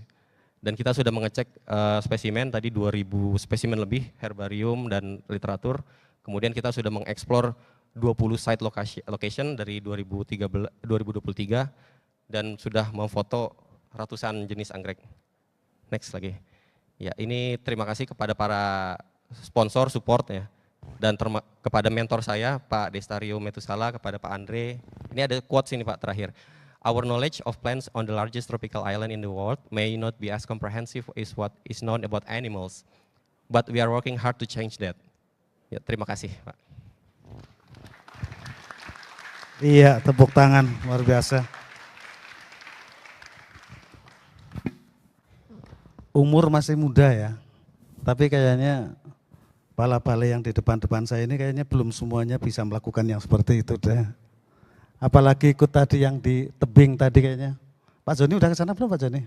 Dan kita sudah mengecek spesimen tadi 2000 spesimen lebih herbarium dan literatur. Kemudian kita sudah mengeksplor 20 site location dari 2023 dan sudah memfoto ratusan jenis anggrek. Next lagi. Ya, ini terima kasih kepada para sponsor support ya. Dan kepada mentor saya Pak Destario Metusala, kepada Pak Andre. Ini ada quotes ini Pak terakhir. Our knowledge of plants on the largest tropical island in the world may not be as comprehensive as what is known about animals, but we are working hard to change that. Ya, terima kasih, Pak. Iya, tepuk tangan, luar biasa. Umur masih muda ya, tapi kayaknya bala-bala yang di depan-depan saya ini kayaknya belum semuanya bisa melakukan yang seperti itu deh. Apalagi ikut tadi yang di tebing tadi kayaknya. Pak Joni udah ke sana belum Pak Joni?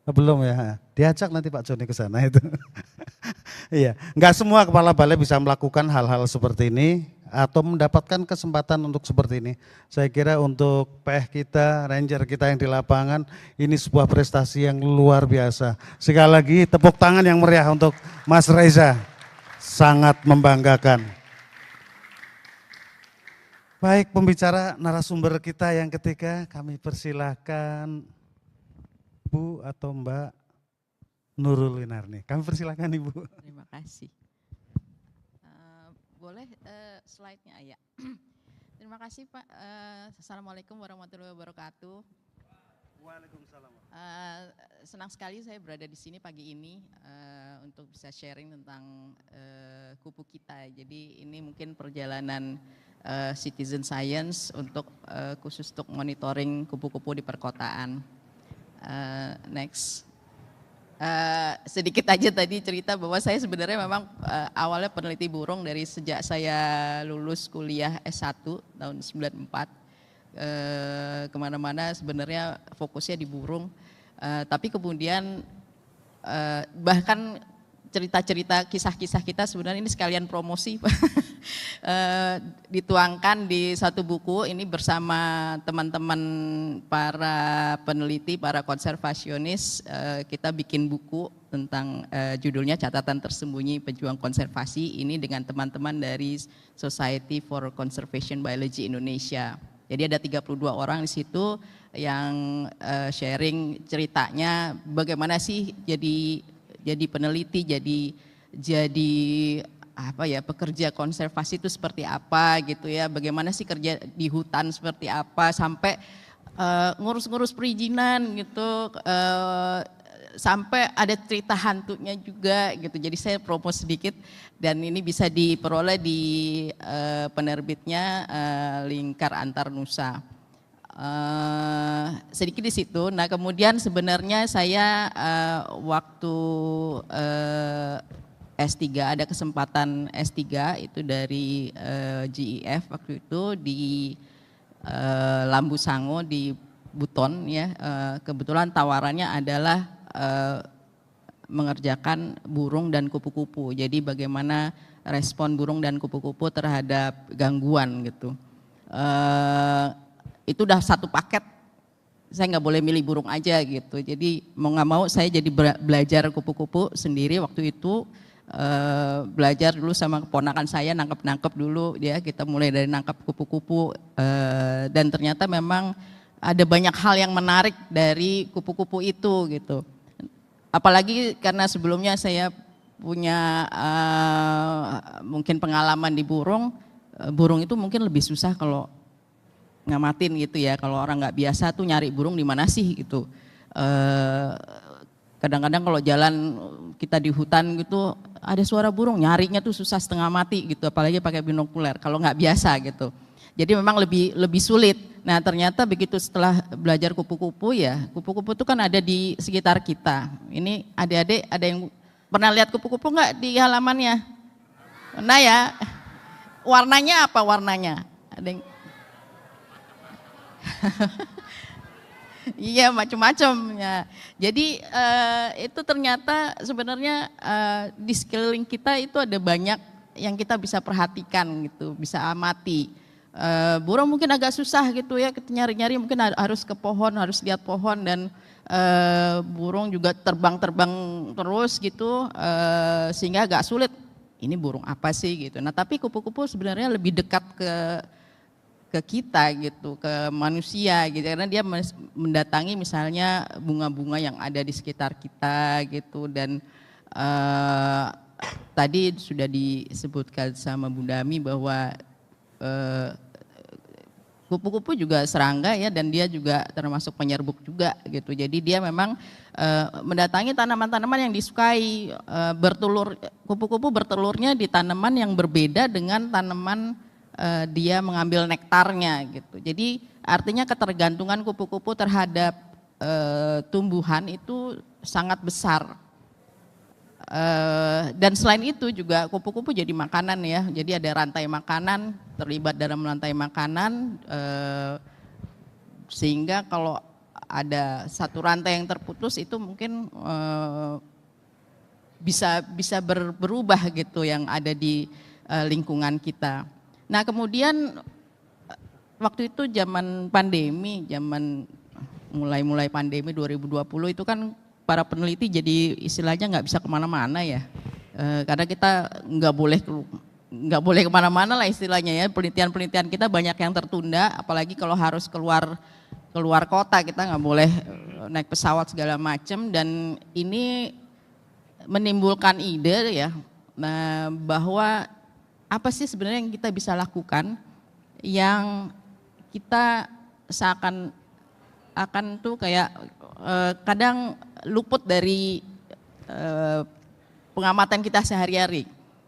Belum ya. Diajak nanti Pak Joni ke sana itu. Iya, enggak semua kepala balai bisa melakukan hal-hal seperti ini atau mendapatkan kesempatan untuk seperti ini. Saya kira untuk PH kita, ranger kita yang di lapangan, ini sebuah prestasi yang luar biasa. Sekali lagi tepuk tangan yang meriah untuk Mas Reza. Sangat membanggakan. Baik, pembicara narasumber kita yang ketiga, kami persilahkan Bu atau Mbak Nurul Winarni. Kami persilahkan Ibu. Terima kasih. Boleh slide-nya ya. Terima kasih Pak. Assalamualaikum warahmatullahi wabarakatuh. Waalaikumsalam. Senang sekali saya berada di sini pagi ini untuk bisa sharing tentang kupu kita. Jadi ini mungkin perjalanan citizen science untuk khusus untuk monitoring kupu-kupu di perkotaan. Next. Sedikit aja tadi cerita bahwa saya sebenarnya memang awalnya peneliti burung dari sejak saya lulus kuliah S1 tahun 94. Kemana-mana sebenarnya fokusnya di burung, tapi kemudian bahkan cerita-cerita kisah-kisah kita sebenarnya ini sekalian promosi dituangkan di satu buku ini bersama teman-teman para peneliti, para konservasionis. Kita bikin buku tentang judulnya Catatan Tersembunyi Pejuang Konservasi, ini dengan teman-teman dari Society for Conservation Biology Indonesia. Jadi ada 32 orang di situ yang sharing ceritanya bagaimana sih jadi peneliti, jadi apa ya, pekerja konservasi itu seperti apa gitu ya, bagaimana sih kerja di hutan seperti apa, sampai ngurus-ngurus perizinan gitu, sampai ada cerita hantunya juga gitu. Jadi saya promo sedikit dan ini bisa diperoleh di penerbitnya Lingkar Antar Nusa. Sedikit di situ. Nah kemudian sebenarnya saya waktu S3 ada kesempatan S3 itu dari GIF waktu itu di Lambu Sango di Buton ya. Kebetulan tawarannya adalah mengerjakan burung dan kupu-kupu. Jadi bagaimana respon burung dan kupu-kupu terhadap gangguan gitu. Itu udah satu paket, saya nggak boleh milih burung aja gitu. Jadi mau nggak mau saya jadi belajar kupu-kupu sendiri waktu itu. Belajar dulu sama keponakan saya, nangkep dulu ya, kita mulai dari nangkep kupu-kupu dan ternyata memang ada banyak hal yang menarik dari kupu-kupu itu gitu. apalagi karena sebelumnya saya punya mungkin pengalaman di burung, burung itu mungkin lebih susah kalau ngamatin gitu ya. Kalau orang nggak biasa tuh nyari burung di mana sih gitu. Kadang-kadang kalau jalan kita di hutan gitu ada suara burung, nyarinya tuh susah setengah mati gitu, apalagi pakai binokuler kalau nggak biasa gitu. Jadi memang lebih sulit. Nah ternyata begitu setelah belajar kupu-kupu ya, kupu-kupu itu kan ada di sekitar kita. Ini adik-adik ada yang pernah lihat kupu-kupu nggak di halamannya? Nah ya, warnanya apa warnanya? Ada yang iya macam-macam ya. Jadi itu ternyata sebenarnya di sekeliling kita itu ada banyak yang kita bisa perhatikan gitu, bisa amati. Burung mungkin agak susah gitu ya, kita nyari-nyari mungkin harus ke pohon, harus lihat pohon dan burung juga terbang-terbang terus gitu sehingga agak sulit. Ini burung apa sih gitu. Nah tapi kupu-kupu sebenarnya lebih dekat ke kita gitu, ke manusia gitu, karena dia mendatangi misalnya bunga-bunga yang ada di sekitar kita gitu. Dan tadi sudah disebutkan sama Bu Dami bahwa kupu-kupu juga serangga ya, dan dia juga termasuk penyerbuk juga gitu. Jadi dia memang mendatangi tanaman-tanaman yang disukai, bertelur. Kupu-kupu bertelurnya di tanaman yang berbeda dengan tanaman dia mengambil nektarnya gitu. Jadi artinya ketergantungan kupu-kupu terhadap tumbuhan itu sangat besar. Dan selain itu juga kupu-kupu jadi makanan ya, jadi ada rantai makanan, terlibat dalam rantai makanan, sehingga kalau ada satu rantai yang terputus itu mungkin bisa berubah gitu yang ada di lingkungan kita. Nah kemudian waktu itu zaman pandemi, zaman mulai pandemi 2020 itu kan para peneliti jadi istilahnya nggak bisa kemana-mana ya, karena kita nggak boleh kemana-mana lah istilahnya ya, penelitian kita banyak yang tertunda, apalagi kalau harus keluar kota kita nggak boleh naik pesawat segala macam, dan ini menimbulkan ide ya, nah bahwa apa sih sebenarnya yang kita bisa lakukan yang kita akan tuh kayak kadang luput dari pengamatan kita sehari-hari.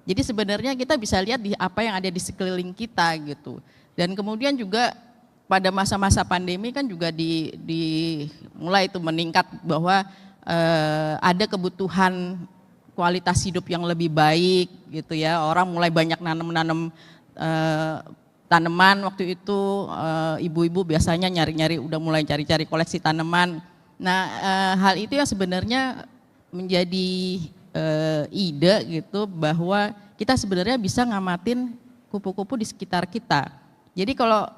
Jadi sebenarnya kita bisa lihat di apa yang ada di sekeliling kita gitu. Dan kemudian juga pada masa-masa pandemi kan juga mulai itu meningkat bahwa ada kebutuhan kualitas hidup yang lebih baik gitu ya. Orang mulai banyak nanam tanaman waktu itu, ibu-ibu biasanya udah mulai cari-cari koleksi tanaman. Nah hal itu yang sebenarnya menjadi ide gitu bahwa kita sebenarnya bisa ngamatin kupu-kupu di sekitar kita. Jadi kalau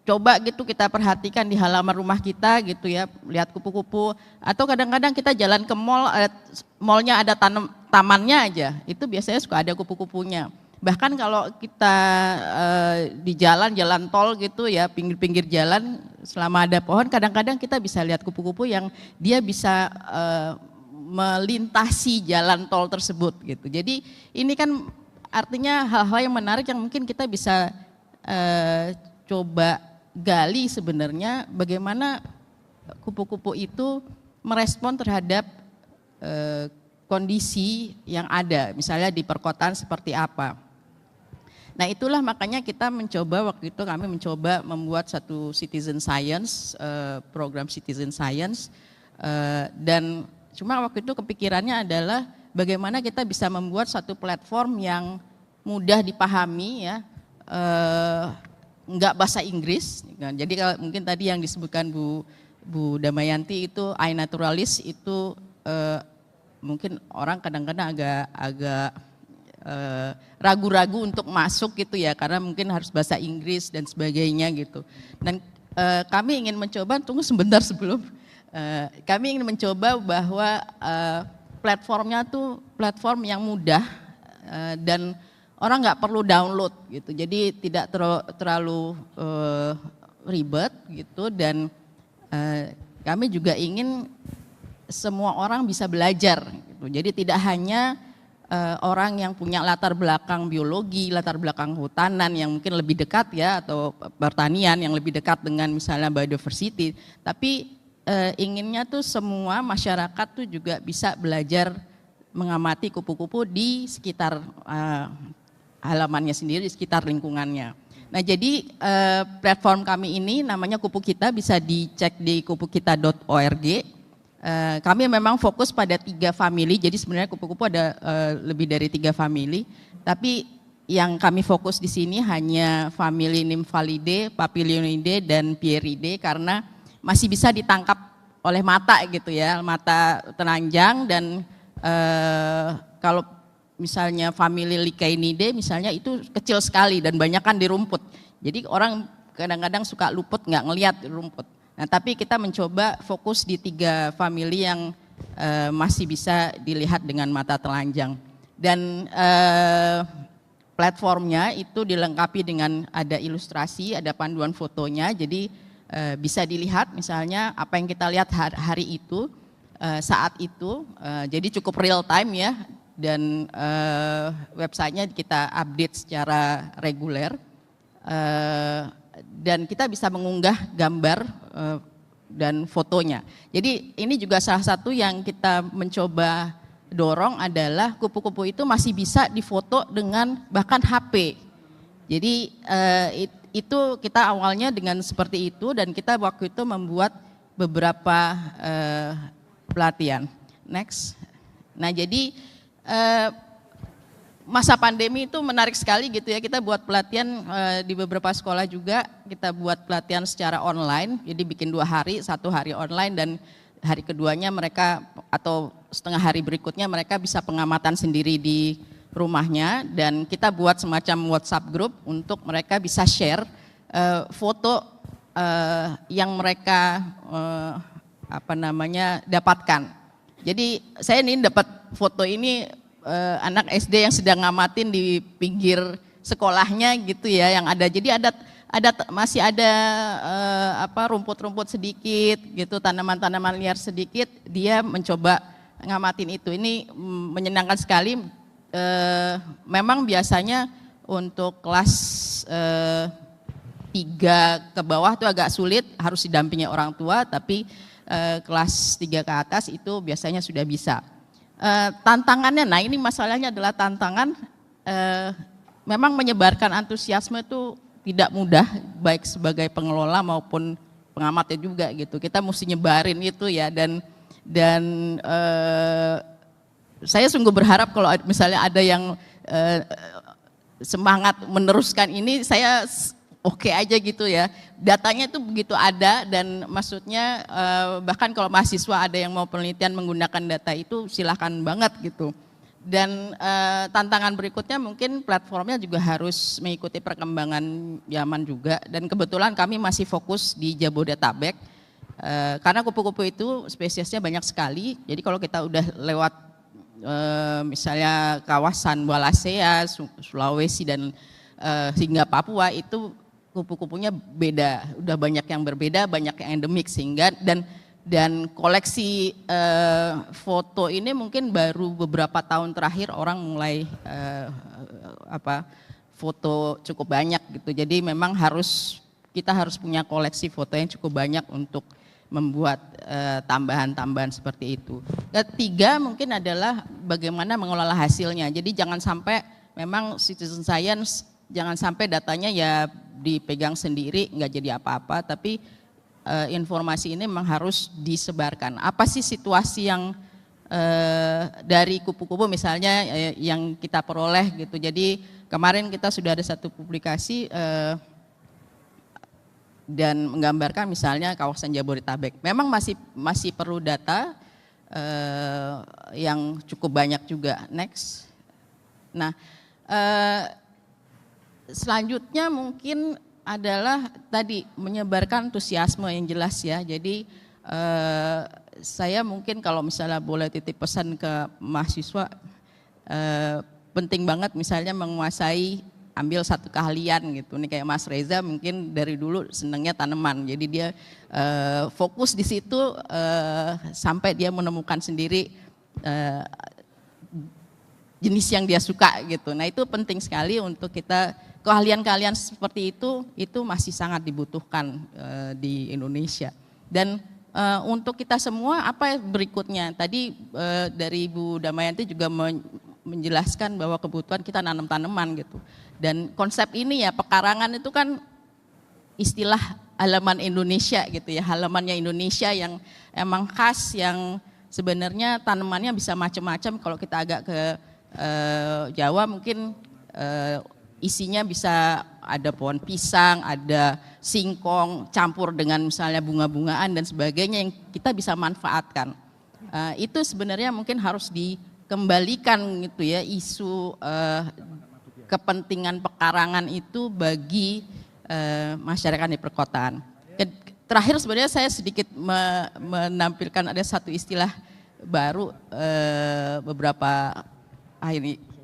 coba gitu kita perhatikan di halaman rumah kita gitu ya, lihat kupu-kupu, atau kadang-kadang kita jalan ke mall, mallnya ada tamannya aja, itu biasanya suka ada kupu-kupunya. Bahkan kalau kita di jalan tol gitu ya, pinggir-pinggir jalan selama ada pohon, kadang-kadang kita bisa lihat kupu-kupu yang dia bisa melintasi jalan tol tersebut gitu. Jadi ini kan artinya hal-hal yang menarik yang mungkin kita bisa coba gali sebenarnya bagaimana kupu-kupu itu merespon terhadap kondisi yang ada, misalnya di perkotaan seperti apa. Nah itulah makanya kita kami mencoba membuat satu citizen science, program citizen science, dan cuma waktu itu kepikirannya adalah bagaimana kita bisa membuat satu platform yang mudah dipahami ya, enggak bahasa Inggris. Jadi kalau mungkin tadi yang disebutkan Bu Damayanti itu iNaturalist itu mungkin orang kadang-kadang agak ragu-ragu untuk masuk gitu ya, karena mungkin harus bahasa Inggris dan sebagainya gitu. Dan kami ingin mencoba, tunggu sebentar sebelum, kami ingin mencoba bahwa platformnya tuh platform yang mudah dan orang nggak perlu download gitu, jadi tidak terlalu ribet gitu. Dan kami juga ingin semua orang bisa belajar gitu. Jadi tidak hanya orang yang punya latar belakang biologi, latar belakang hutanan yang mungkin lebih dekat ya, atau pertanian yang lebih dekat dengan misalnya biodiversity, tapi inginnya tuh semua masyarakat tuh juga bisa belajar mengamati kupu-kupu di sekitar halamannya sendiri, di sekitar lingkungannya. Nah jadi platform kami ini namanya Kupu Kita, bisa dicek di kupukita.org. Kami memang fokus pada 3 famili, jadi sebenarnya kupu-kupu ada lebih dari 3 famili, tapi yang kami fokus di sini hanya famili Nymphalidae, Papilionidae, dan Pieridae karena masih bisa ditangkap oleh mata gitu ya, mata telanjang. Dan kalau misalnya famili Lycaenidae misalnya itu kecil sekali dan banyak kan di rumput, jadi orang kadang-kadang suka luput nggak ngelihat rumput. Nah, tapi kita mencoba fokus di 3 famili yang masih bisa dilihat dengan mata telanjang. Dan platformnya itu dilengkapi dengan ada ilustrasi, ada panduan fotonya, jadi bisa dilihat misalnya apa yang kita lihat hari itu, saat itu, jadi cukup real time ya, dan websitenya kita update secara reguler. Dan kita bisa mengunggah gambar dan fotonya. Jadi ini juga salah satu yang kita mencoba dorong adalah kupu-kupu itu masih bisa difoto dengan bahkan HP. Jadi itu kita awalnya dengan seperti itu, dan kita waktu itu membuat beberapa pelatihan. Next. Nah jadi masa pandemi itu menarik sekali gitu ya, kita buat pelatihan di beberapa sekolah juga, kita buat pelatihan secara online, jadi bikin 2 hari, 1 hari online dan hari keduanya mereka atau setengah hari berikutnya mereka bisa pengamatan sendiri di rumahnya, dan kita buat semacam WhatsApp group untuk mereka bisa share foto yang mereka dapatkan. Jadi saya ini dapat foto ini anak SD yang sedang ngamatin di pinggir sekolahnya gitu ya, yang ada, jadi masih ada rumput-rumput sedikit gitu, tanaman-tanaman liar sedikit, dia mencoba ngamatin itu. Ini menyenangkan sekali. Memang biasanya untuk kelas 3 ke bawah itu agak sulit, harus didampingi orang tua, tapi kelas 3 ke atas itu biasanya sudah bisa. Tantangannya, nah ini masalahnya adalah tantangan, memang menyebarkan antusiasme itu tidak mudah, baik sebagai pengelola maupun pengamatnya juga gitu. Kita mesti nyebarin itu ya, dan saya sungguh berharap kalau misalnya ada yang semangat meneruskan ini, saya oke aja gitu ya. Datanya itu begitu ada, dan maksudnya bahkan kalau mahasiswa ada yang mau penelitian menggunakan data itu silahkan banget gitu. Dan tantangan berikutnya mungkin platformnya juga harus mengikuti perkembangan zaman juga, dan kebetulan kami masih fokus di Jabodetabek karena kupu-kupu itu spesiesnya banyak sekali. Jadi kalau kita udah lewat misalnya kawasan Wallacea, Sulawesi dan hingga Papua, itu kupu-kupunya beda, udah banyak yang berbeda, banyak yang endemik, sehingga dan koleksi foto ini mungkin baru beberapa tahun terakhir orang mulai foto cukup banyak gitu. Jadi memang kita harus punya koleksi foto yang cukup banyak untuk membuat tambahan-tambahan seperti itu. Ketiga mungkin adalah bagaimana mengelola hasilnya. Jadi jangan sampai memang citizen science, jangan sampai datanya ya dipegang sendiri nggak jadi apa-apa, tapi informasi ini memang harus disebarkan. Apa sih situasi yang dari kupu-kupu misalnya yang kita peroleh gitu. Jadi kemarin kita sudah ada satu publikasi dan menggambarkan misalnya kawasan Jabodetabek. Memang masih perlu data yang cukup banyak juga. Next. Nah, selanjutnya mungkin adalah tadi menyebarkan antusiasme yang jelas ya. Jadi saya mungkin kalau misalnya boleh titip pesan ke mahasiswa, penting banget misalnya menguasai ambil satu keahlian gitu. Ini kayak Mas Reza mungkin dari dulu senangnya tanaman, jadi dia fokus di situ sampai dia menemukan sendiri jenis yang dia suka gitu. Nah itu penting sekali untuk kita, keahlian-keahlian seperti itu masih sangat dibutuhkan di Indonesia. Dan untuk kita semua apa berikutnya? Tadi dari Ibu Damayanti juga menjelaskan bahwa kebutuhan kita nanam tanaman gitu. Dan konsep ini ya, pekarangan itu kan istilah halaman Indonesia gitu ya, halamannya Indonesia yang emang khas, yang sebenarnya tanamannya bisa macam-macam. Kalau kita agak ke Jawa mungkin isinya bisa ada pohon pisang, ada singkong, campur dengan misalnya bunga-bungaan dan sebagainya yang kita bisa manfaatkan. Itu sebenarnya mungkin harus dikembalikan gitu ya, isu kepentingan pekarangan itu bagi masyarakat di perkotaan. Terakhir sebenarnya saya sedikit menampilkan ada satu istilah baru beberapa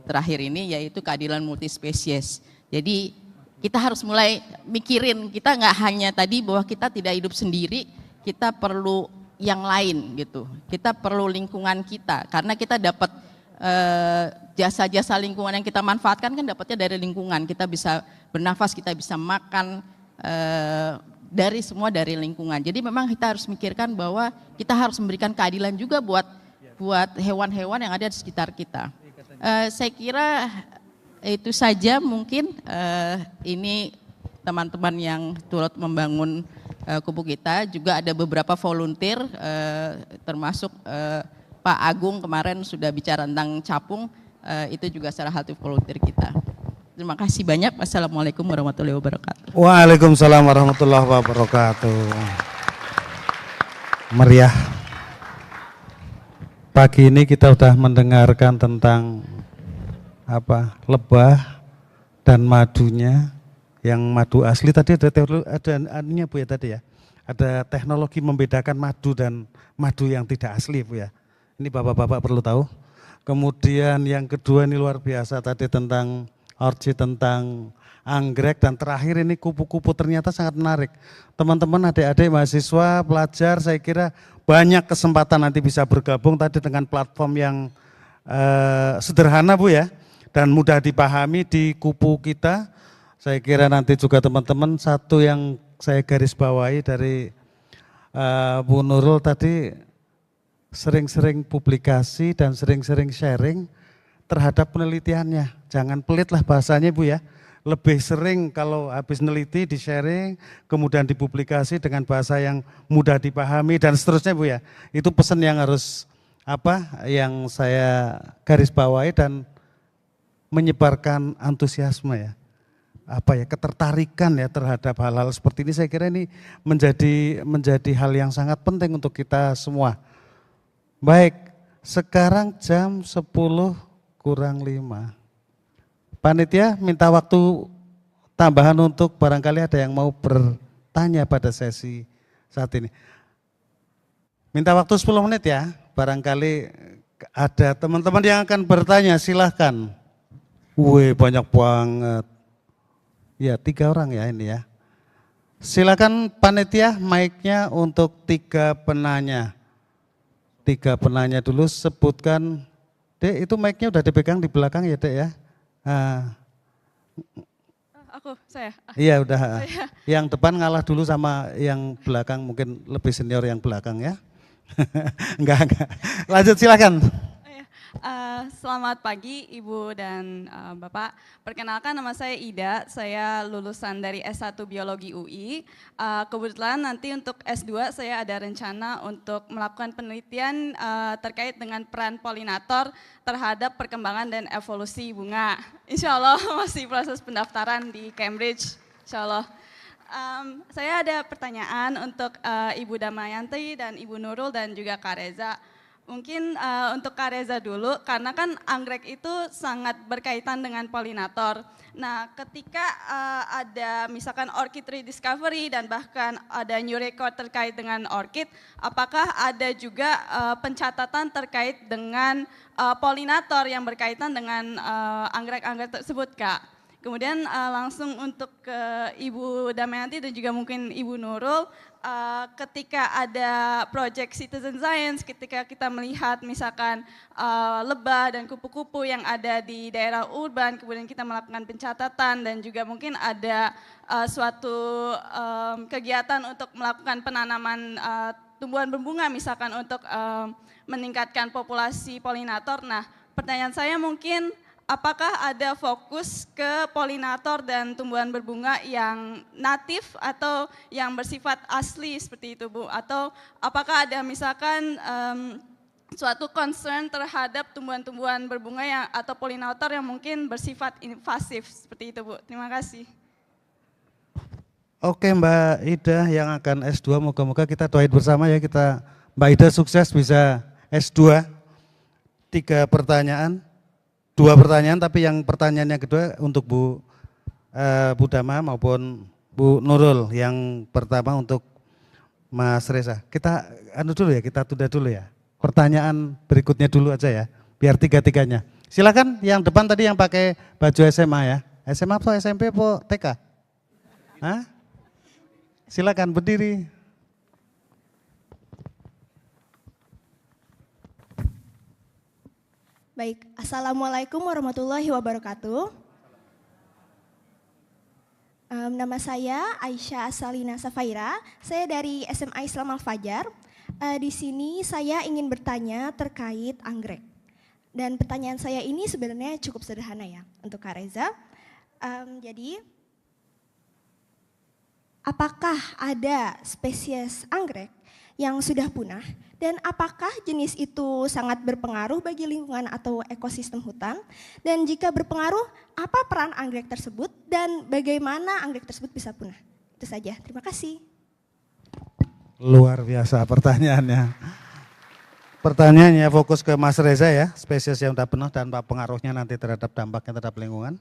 terakhir ini, yaitu keadilan multispesies. Jadi kita harus mulai mikirin, kita nggak hanya tadi bahwa kita tidak hidup sendiri, kita perlu yang lain gitu. Kita perlu lingkungan kita, karena kita dapat jasa-jasa lingkungan yang kita manfaatkan kan dapatnya dari lingkungan. Kita bisa bernafas, kita bisa makan, dari semua dari lingkungan. Jadi memang kita harus mikirkan bahwa kita harus memberikan keadilan juga buat hewan-hewan yang ada di sekitar kita. Saya kira itu saja mungkin, ini teman-teman yang turut membangun kupu kita, juga ada beberapa volunteer, termasuk Pak Agung kemarin sudah bicara tentang capung, itu juga salah satu volunteer kita. Terima kasih banyak. Wassalamualaikum warahmatullahi wabarakatuh. Waalaikumsalam warahmatullahi wabarakatuh. Meriah. Pagi ini kita sudah mendengarkan tentang lebah dan madunya, yang madu asli tadi ada anunya Bu ya tadi ya. Ada teknologi membedakan madu dan madu yang tidak asli Bu ya. Ini Bapak-bapak perlu tahu. Kemudian yang kedua ini luar biasa tadi tentang orchid, tentang anggrek, dan terakhir ini kupu-kupu, ternyata sangat menarik. Teman-teman, adik-adik, mahasiswa, pelajar, saya kira banyak kesempatan nanti bisa bergabung tadi dengan platform yang sederhana Bu ya, dan mudah dipahami di kupu kita. Saya kira nanti juga teman-teman, satu yang saya garis bawahi dari Bu Nurul tadi, sering-sering publikasi dan sering-sering sharing terhadap penelitiannya. Jangan pelit lah bahasanya Bu ya. Lebih sering kalau habis neliti di sharing, kemudian dipublikasi dengan bahasa yang mudah dipahami dan seterusnya Bu ya. Itu pesan yang harus yang saya garis bawahi dan menyebarkan antusiasme ya. Ketertarikan ya terhadap hal-hal seperti ini. Saya kira ini menjadi hal yang sangat penting untuk kita semua. Baik, sekarang jam 10:05. Panitia minta waktu tambahan untuk barangkali ada yang mau bertanya pada sesi saat ini. Minta waktu 10 menit ya, barangkali ada teman-teman yang akan bertanya, silahkan. Banyak banget. Ya 3 orang ya ini ya. Silakan panitia, mic-nya untuk 3 penanya. 3 penanya dulu, sebutkan. Dek, itu mic-nya udah dipegang di belakang ya Dek ya? Saya. Iya udah. Yang depan ngalah dulu sama yang belakang, mungkin lebih senior yang belakang ya. Enggak. Lanjut silakan. Selamat pagi Ibu dan Bapak. Perkenalkan, nama saya Ida, saya lulusan dari S1 Biologi UI. Kebetulan nanti untuk S2 saya ada rencana untuk melakukan penelitian terkait dengan peran polinator terhadap perkembangan dan evolusi bunga. Insya Allah masih proses pendaftaran di Cambridge, insya Allah. Saya ada pertanyaan untuk Ibu Damayanti dan Ibu Nurul dan juga Kak Reza. Mungkin untuk Kak Reza dulu, karena kan anggrek itu sangat berkaitan dengan polinator. Nah, ketika ada misalkan orchid rediscovery dan bahkan ada new record terkait dengan orchid, apakah ada juga pencatatan terkait dengan polinator yang berkaitan dengan anggrek-anggrek tersebut, Kak? Kemudian langsung untuk ke Ibu Damayanti dan juga mungkin Ibu Nurul, ketika ada project citizen science, ketika kita melihat misalkan lebah dan kupu-kupu yang ada di daerah urban, kemudian kita melakukan pencatatan dan juga mungkin ada suatu kegiatan untuk melakukan penanaman tumbuhan berbunga misalkan untuk meningkatkan populasi polinator. Nah, pertanyaan saya mungkin apakah ada fokus ke polinator dan tumbuhan berbunga yang natif atau yang bersifat asli seperti itu Bu? Atau apakah ada misalkan suatu concern terhadap tumbuhan-tumbuhan berbunga yang, atau polinator yang mungkin bersifat invasif seperti itu Bu? Terima kasih. Oke Mbak Ida yang akan S2, moga-moga kita doain bersama ya, Mbak Ida sukses bisa S2. 2 pertanyaan tapi yang pertanyaan yang kedua untuk Bu Dama maupun Bu Nurul. Yang pertama untuk Mas Reza. Kita kita tunda dulu ya. Pertanyaan berikutnya dulu aja ya, biar 3-3-nya. Silakan yang depan tadi yang pakai baju SMA ya. SMA atau SMP atau TK? Hah? Silakan berdiri. Baik, Assalamualaikum warahmatullahi wabarakatuh. Nama saya Aisyah Salina Safaira, saya dari SMA Islam Al-Fajar. Di sini saya ingin bertanya terkait anggrek. Dan pertanyaan saya ini sebenarnya cukup sederhana ya untuk Kak Reza. Jadi, apakah ada spesies anggrek yang sudah punah dan apakah jenis itu sangat berpengaruh bagi lingkungan atau ekosistem hutan, dan jika berpengaruh apa peran anggrek tersebut dan bagaimana anggrek tersebut bisa punah? Itu saja, terima kasih. Luar biasa pertanyaannya. Pertanyaannya fokus ke Mas Reza ya, spesies yang sudah punah dan pengaruhnya nanti terhadap dampaknya terhadap lingkungan.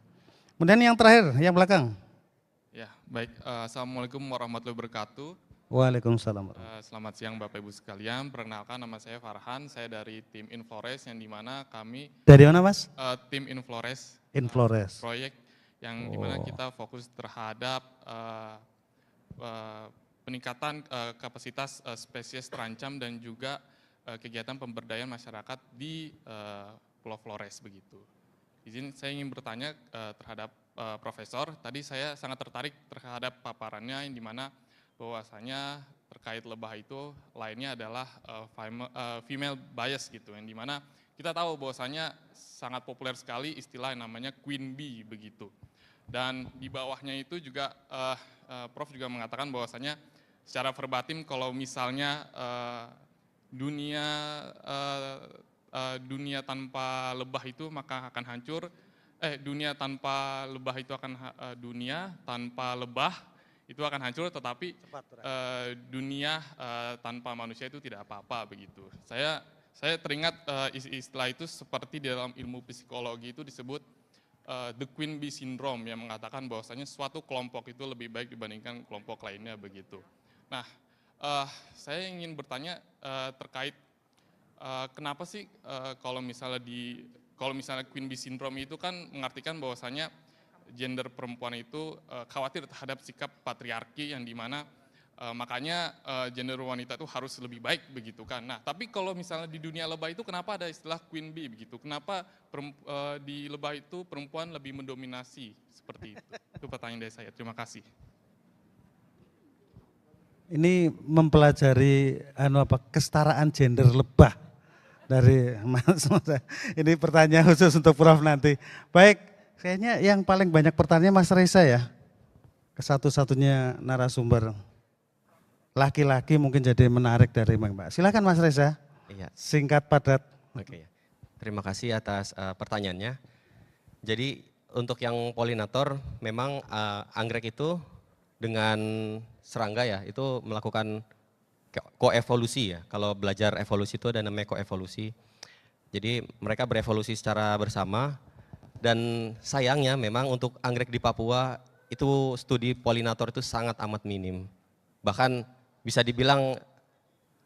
Kemudian yang terakhir, yang belakang. Ya, baik. Assalamualaikum warahmatullahi wabarakatuh. Waalaikumsalam. Selamat siang Bapak Ibu sekalian. Perkenalkan nama saya Farhan, saya dari tim Inflores yang dimana kami Dari mana Mas? tim Inflores. Inflores. Proyek yang dimana kita fokus terhadap peningkatan kapasitas spesies terancam dan juga kegiatan pemberdayaan masyarakat di Pulau Flores begitu. Izin saya ingin bertanya terhadap Profesor. Tadi saya sangat tertarik terhadap paparannya yang dimana bahwasanya terkait lebah itu lainnya adalah female bias gitu, yang dimana kita tahu bahwasanya sangat populer sekali istilah yang namanya queen bee begitu. Dan di bawahnya itu juga Prof juga mengatakan bahwasanya secara verbatim kalau misalnya dunia tanpa lebah itu maka akan hancur. Dunia tanpa lebah itu akan dunia tanpa lebah itu akan hancur, tetapi dunia tanpa manusia itu tidak apa-apa begitu. Saya teringat istilah itu seperti di dalam ilmu psikologi itu disebut the queen bee syndrome, yang mengatakan bahwasanya suatu kelompok itu lebih baik dibandingkan kelompok lainnya begitu. Nah, saya ingin bertanya terkait kenapa sih kalau misalnya queen bee syndrome itu kan mengartikan bahwasanya gender perempuan itu khawatir terhadap sikap patriarki yang dimana makanya gender wanita itu harus lebih baik begitu kan. Nah, tapi kalau misalnya di dunia lebah itu kenapa ada istilah queen bee begitu? Kenapa di lebah itu perempuan lebih mendominasi seperti itu? Itu pertanyaan dari saya. Terima kasih. Ini mempelajari kesetaraan gender lebah dari Mas. Ini pertanyaan khusus untuk Prof nanti. Baik. Kayaknya yang paling banyak pertanyaan Mas Reza ya, satu-satunya narasumber laki-laki mungkin jadi menarik dari Mbak. Silakan Mas Reza, Iya. singkat padat. Oke, terima kasih atas pertanyaannya. Jadi untuk yang polinator memang anggrek itu dengan serangga ya itu melakukan koevolusi ya. Kalau belajar evolusi itu ada namanya koevolusi. Jadi mereka berevolusi secara bersama. Dan sayangnya memang untuk anggrek di Papua itu studi polinator itu sangat amat minim. Bahkan bisa dibilang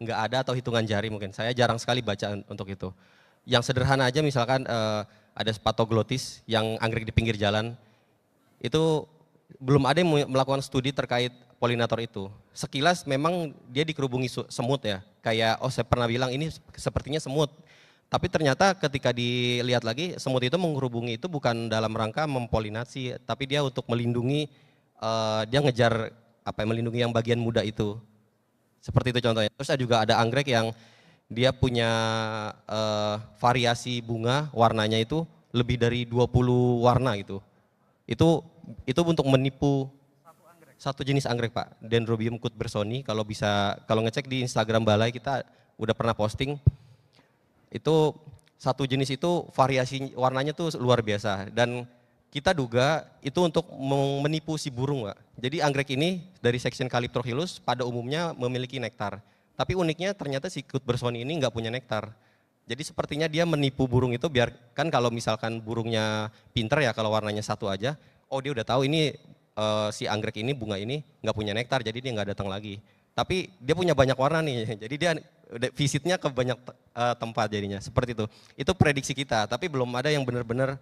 nggak ada atau hitungan jari mungkin. Saya jarang sekali baca untuk itu. Yang sederhana aja misalkan ada spatoglotis yang anggrek di pinggir jalan. itu belum ada yang melakukan studi terkait polinator itu. Sekilas memang dia dikerubungi semut ya, kayak saya pernah bilang ini sepertinya semut. Tapi ternyata ketika dilihat lagi semut itu menghubungi itu bukan dalam rangka mempolinasi, tapi dia untuk melindungi, dia ngejar melindungi yang bagian muda itu. Seperti itu contohnya. Terus juga ada anggrek yang dia punya variasi bunga warnanya itu lebih dari 20 warna gitu. Itu untuk menipu satu jenis anggrek Pak, Dendrobium cuthbertsoni. Kalau ngecek di Instagram Balai kita udah pernah posting. Itu satu jenis itu variasi warnanya tuh luar biasa dan kita duga itu untuk menipu si burung Pak. Jadi anggrek ini dari section Calyptrochilus pada umumnya memiliki nektar. Tapi uniknya ternyata si cuthbertsoni ini nggak punya nektar. Jadi sepertinya dia menipu burung itu biar kan kalau misalkan burungnya pinter ya kalau warnanya satu aja, oh dia udah tahu ini si anggrek ini bunga ini nggak punya nektar jadi dia nggak datang lagi. Tapi dia punya banyak warna nih, jadi dia visitnya ke banyak tempat jadinya, seperti itu. Itu prediksi kita, tapi belum ada yang benar-benar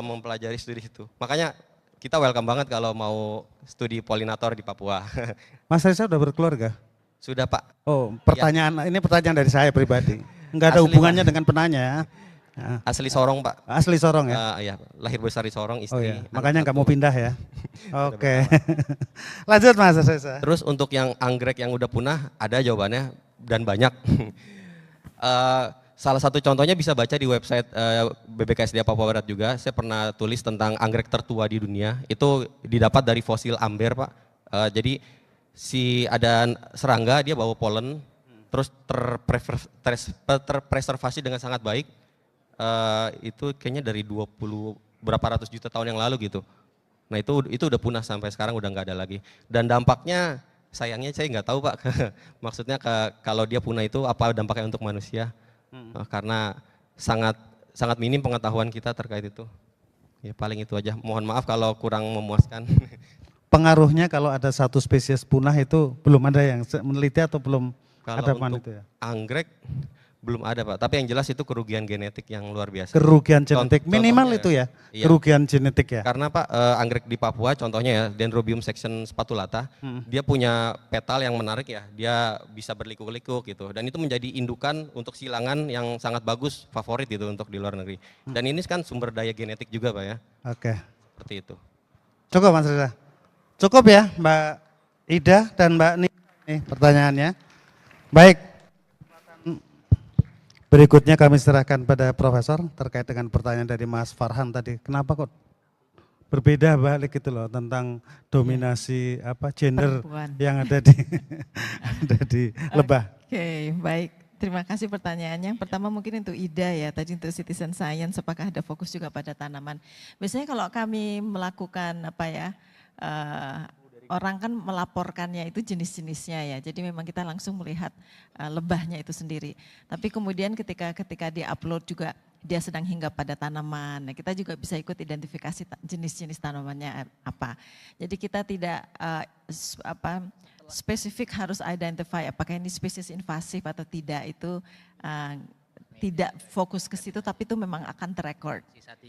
mempelajari studi itu. Makanya kita welcome banget kalau mau studi polinator di Papua. Mas Reza udah berkeluarga? Sudah Pak. Oh, ini pertanyaan dari saya pribadi. Enggak ada Asli, hubungannya Pak. dengan penanya. Asli Sorong Pak. Asli Sorong ya? Iya, lahir besar di Sorong, Oh istri. iya, anak makanya nggak satu. mau pindah ya? Oke. Lanjut Mas Reza. Terus untuk yang anggrek yang udah punah ada jawabannya dan banyak. Salah satu contohnya bisa baca di website BBKSDA Papua Barat juga. Saya pernah tulis tentang anggrek tertua di dunia. Itu didapat dari fosil amber Pak. Jadi ada serangga dia bawa polen, terus terpreservasi dengan sangat baik. Itu kayaknya dari 20 berapa ratus juta tahun yang lalu gitu. Nah itu udah punah sampai sekarang udah nggak ada lagi. Dan dampaknya sayangnya saya nggak tahu Pak. Maksudnya kalau dia punah itu apa dampaknya untuk manusia? Karena sangat minim pengetahuan kita terkait itu. Ya paling itu aja. Mohon maaf kalau kurang memuaskan. Pengaruhnya kalau ada satu spesies punah itu belum ada yang meneliti atau belum Kalau ada man untuk itu ya? anggrek belum ada Pak. Tapi yang jelas itu kerugian genetik yang luar biasa. Kerugian genetik minimal Contohnya itu ya, iya. kerugian genetik ya. Karena Pak anggrek di Papua contohnya ya Dendrobium section spatulata, dia punya petal yang menarik ya, dia bisa berliku-liku gitu. Dan itu menjadi indukan untuk silangan yang sangat bagus, favorit gitu untuk di luar negeri. Dan ini kan sumber daya genetik juga Pak ya, Oke, seperti itu. cukup Mas Reza. Cukup ya Mbak Ida dan Mbak Nih pertanyaannya. Baik, berikutnya kami serahkan pada Profesor terkait dengan pertanyaan dari Mas Farhan tadi. Kenapa kok berbeda balik gitu loh tentang dominasi gender Perempuan. yang ada di ada di lebah. Oke, baik. Terima kasih pertanyaannya. Pertama mungkin untuk Ida ya, tadi untuk citizen science, apakah ada fokus juga pada tanaman. Biasanya kalau kami melakukan orang kan melaporkannya itu jenis-jenisnya ya, jadi memang kita langsung melihat lebahnya itu sendiri. Tapi kemudian ketika dia upload juga dia sedang hinggap pada tanaman, nah kita juga bisa ikut identifikasi jenis-jenis tanamannya apa. Jadi kita tidak spesifik harus identify apakah ini spesies invasif atau tidak, itu tidak fokus ke situ, tapi itu memang akan terrecord.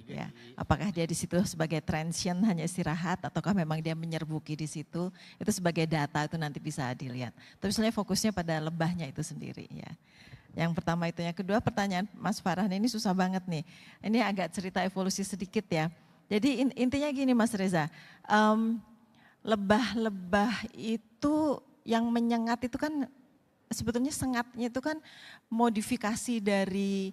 Ya, apakah dia di situ sebagai transient hanya istirahat, ataukah memang dia menyerbuki di situ, itu sebagai data itu nanti bisa dilihat. Tapi sebenarnya fokusnya pada lebahnya itu sendiri ya. Yang pertama itu, yang kedua pertanyaan Mas Farhan ini susah banget nih. Ini agak cerita evolusi sedikit ya. Jadi intinya gini Mas Reza, lebah-lebah itu yang menyengat itu kan sebetulnya sengatnya itu kan modifikasi dari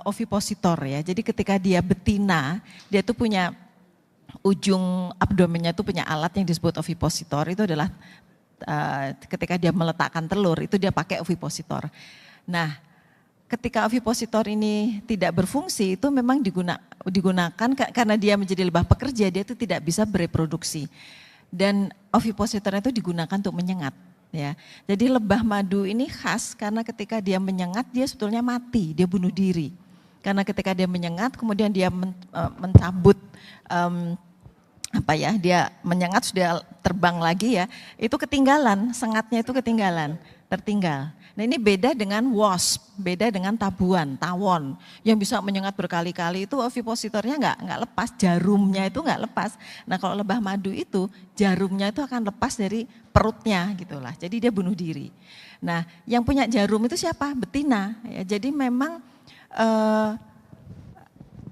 ovipositor ya. Jadi ketika dia betina, dia tuh punya ujung abdomennya tuh punya alat yang disebut ovipositor. Itu adalah ketika dia meletakkan telur itu dia pakai ovipositor. Nah, ketika ovipositor ini tidak berfungsi itu memang digunakan karena dia menjadi lebah pekerja, dia itu tidak bisa bereproduksi. Dan ovipositornya itu digunakan untuk menyengat. Ya, jadi lebah madu ini khas karena ketika dia menyengat dia sebetulnya mati, dia bunuh diri. Karena ketika dia menyengat kemudian dia mencabut dia menyengat sudah terbang lagi ya, itu ketinggalan, sengatnya itu ketinggalan. tertinggal. Nah ini beda dengan wasp, beda dengan tabuan, tawon yang bisa menyengat berkali-kali itu ovipositornya nggak lepas, jarumnya itu nggak lepas. Nah kalau lebah madu itu jarumnya itu akan lepas dari perutnya gitulah, jadi dia bunuh diri. Nah yang punya jarum itu siapa? Betina. Ya, jadi memang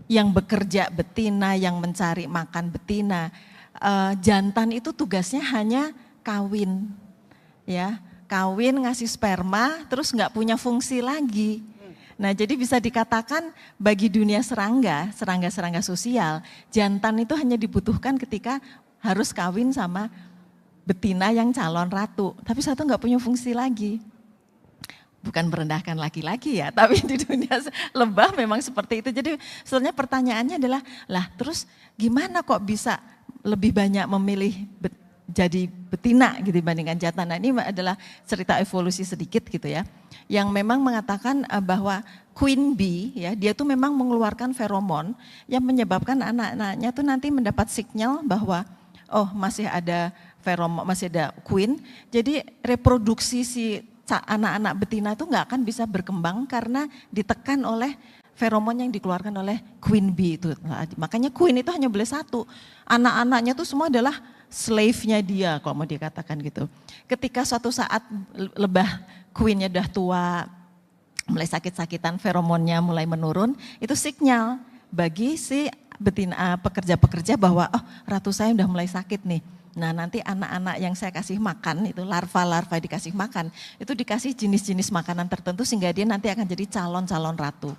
yang bekerja betina, yang mencari makan betina, jantan itu tugasnya hanya kawin, ya. Kawin ngasih sperma terus nggak punya fungsi lagi. Nah jadi bisa dikatakan bagi dunia serangga sosial, jantan itu hanya dibutuhkan ketika harus kawin sama betina yang calon ratu. Tapi satu nggak punya fungsi lagi. Bukan merendahkan laki-laki ya, tapi di dunia lebah memang seperti itu. Jadi sebenarnya pertanyaannya adalah, lah terus gimana kok bisa lebih banyak memilih jadi betina gitu dibandingkan jantan. Nah ini adalah cerita evolusi sedikit gitu ya, yang memang mengatakan bahwa queen bee ya, dia tuh memang mengeluarkan feromon yang menyebabkan anak-anaknya tuh nanti mendapat sinyal bahwa oh masih ada feromon, masih ada queen, jadi reproduksi si anak-anak betina tuh nggak akan bisa berkembang karena ditekan oleh feromon yang dikeluarkan oleh queen bee itu. Nah, makanya queen itu hanya boleh satu, anak-anaknya tuh semua adalah slave-nya dia kalau mau dikatakan gitu. Ketika suatu saat lebah queen-nya udah tua, mulai sakit-sakitan, feromonnya mulai menurun, itu sinyal bagi si betina pekerja-pekerja bahwa oh ratu saya udah mulai sakit nih. Nah nanti anak-anak yang saya kasih makan itu larva-larva dikasih makan, itu dikasih jenis-jenis makanan tertentu sehingga dia nanti akan jadi calon-calon ratu.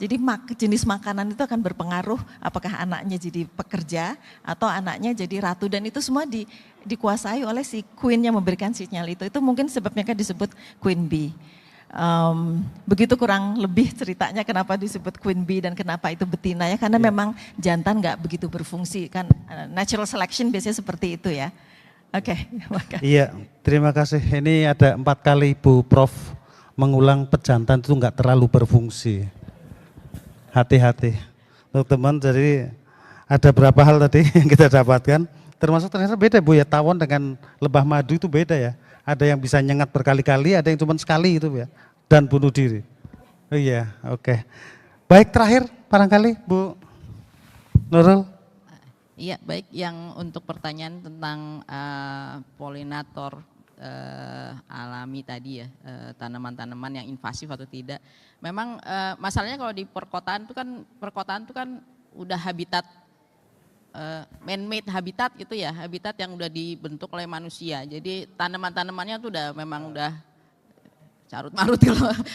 Jadi jenis makanan itu akan berpengaruh apakah anaknya jadi pekerja atau anaknya jadi ratu, dan itu semua dikuasai oleh si queen yang memberikan sinyal itu. Itu mungkin sebabnya kan disebut queen bee. Begitu kurang lebih ceritanya kenapa disebut queen bee dan kenapa itu betina ya, karena memang jantan nggak begitu berfungsi kan, natural selection biasanya seperti itu ya. Oke, Iya, terima kasih. Ini ada 4 kali Bu Prof mengulang pejantan itu nggak terlalu berfungsi. Hati-hati teman-teman. Jadi ada berapa hal tadi yang kita dapatkan, termasuk ternyata beda Bu ya, tawon dengan lebah madu itu beda ya. Ada yang bisa nyengat berkali-kali, ada yang cuma sekali itu ya, dan bunuh diri. Oh iya, oke. Baik, terakhir barangkali Bu Nurul. Iya, baik, yang untuk pertanyaan tentang polinator alami tadi ya, tanaman-tanaman yang invasif atau tidak. Memang masalahnya kalau di perkotaan itu kan udah habitat man-made habitat gitu ya, habitat yang udah dibentuk oleh manusia. Jadi tanaman-tanamannya tuh memang udah carut-marut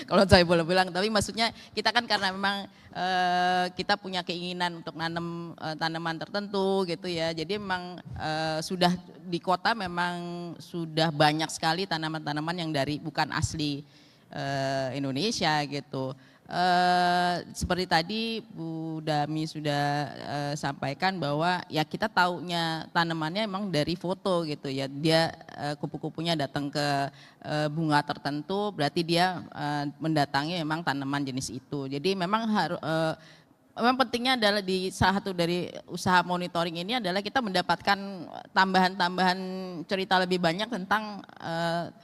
kalau saya boleh bilang. Tapi maksudnya kita kan karena memang kita punya keinginan untuk nanam tanaman tertentu gitu ya. Jadi memang sudah di kota memang sudah banyak sekali tanaman-tanaman yang bukan asli Indonesia gitu. Seperti tadi Bu Dami sudah sampaikan bahwa ya kita taunya tanamannya emang dari foto gitu ya, dia kupu-kupunya datang ke bunga tertentu berarti dia mendatangi memang tanaman jenis itu. Jadi memang memang pentingnya adalah di salah satu dari usaha monitoring ini adalah kita mendapatkan tambahan-tambahan cerita lebih banyak tentang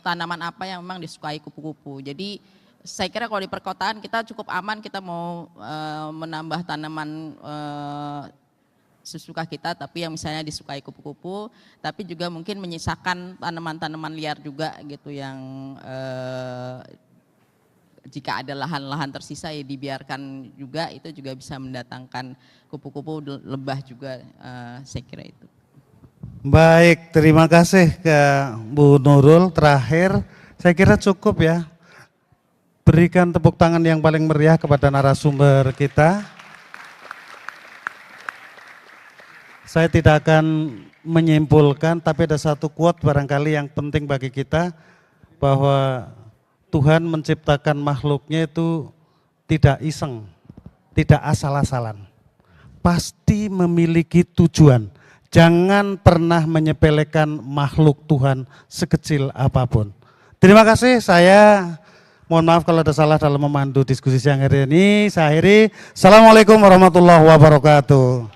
tanaman apa yang memang disukai kupu-kupu. Jadi saya kira kalau di perkotaan kita cukup aman, kita mau menambah tanaman sesuka kita, tapi yang misalnya disukai kupu-kupu, tapi juga mungkin menyisakan tanaman-tanaman liar juga gitu yang jika ada lahan-lahan tersisa ya dibiarkan juga, itu juga bisa mendatangkan kupu-kupu lebah juga, saya kira itu. Baik, terima kasih ke Bu Nurul. Terakhir, saya kira cukup ya. Berikan tepuk tangan yang paling meriah kepada narasumber kita. Saya tidak akan menyimpulkan, tapi ada satu quote barangkali yang penting bagi kita, bahwa Tuhan menciptakan makhluknya itu tidak iseng, tidak asal-asalan. Pasti memiliki tujuan. Jangan pernah menyepelekan makhluk Tuhan sekecil apapun. Terima kasih, saya mohon maaf kalau ada salah dalam memandu diskusi siang hari ini. Saya akhiri. Assalamualaikum warahmatullahi wabarakatuh.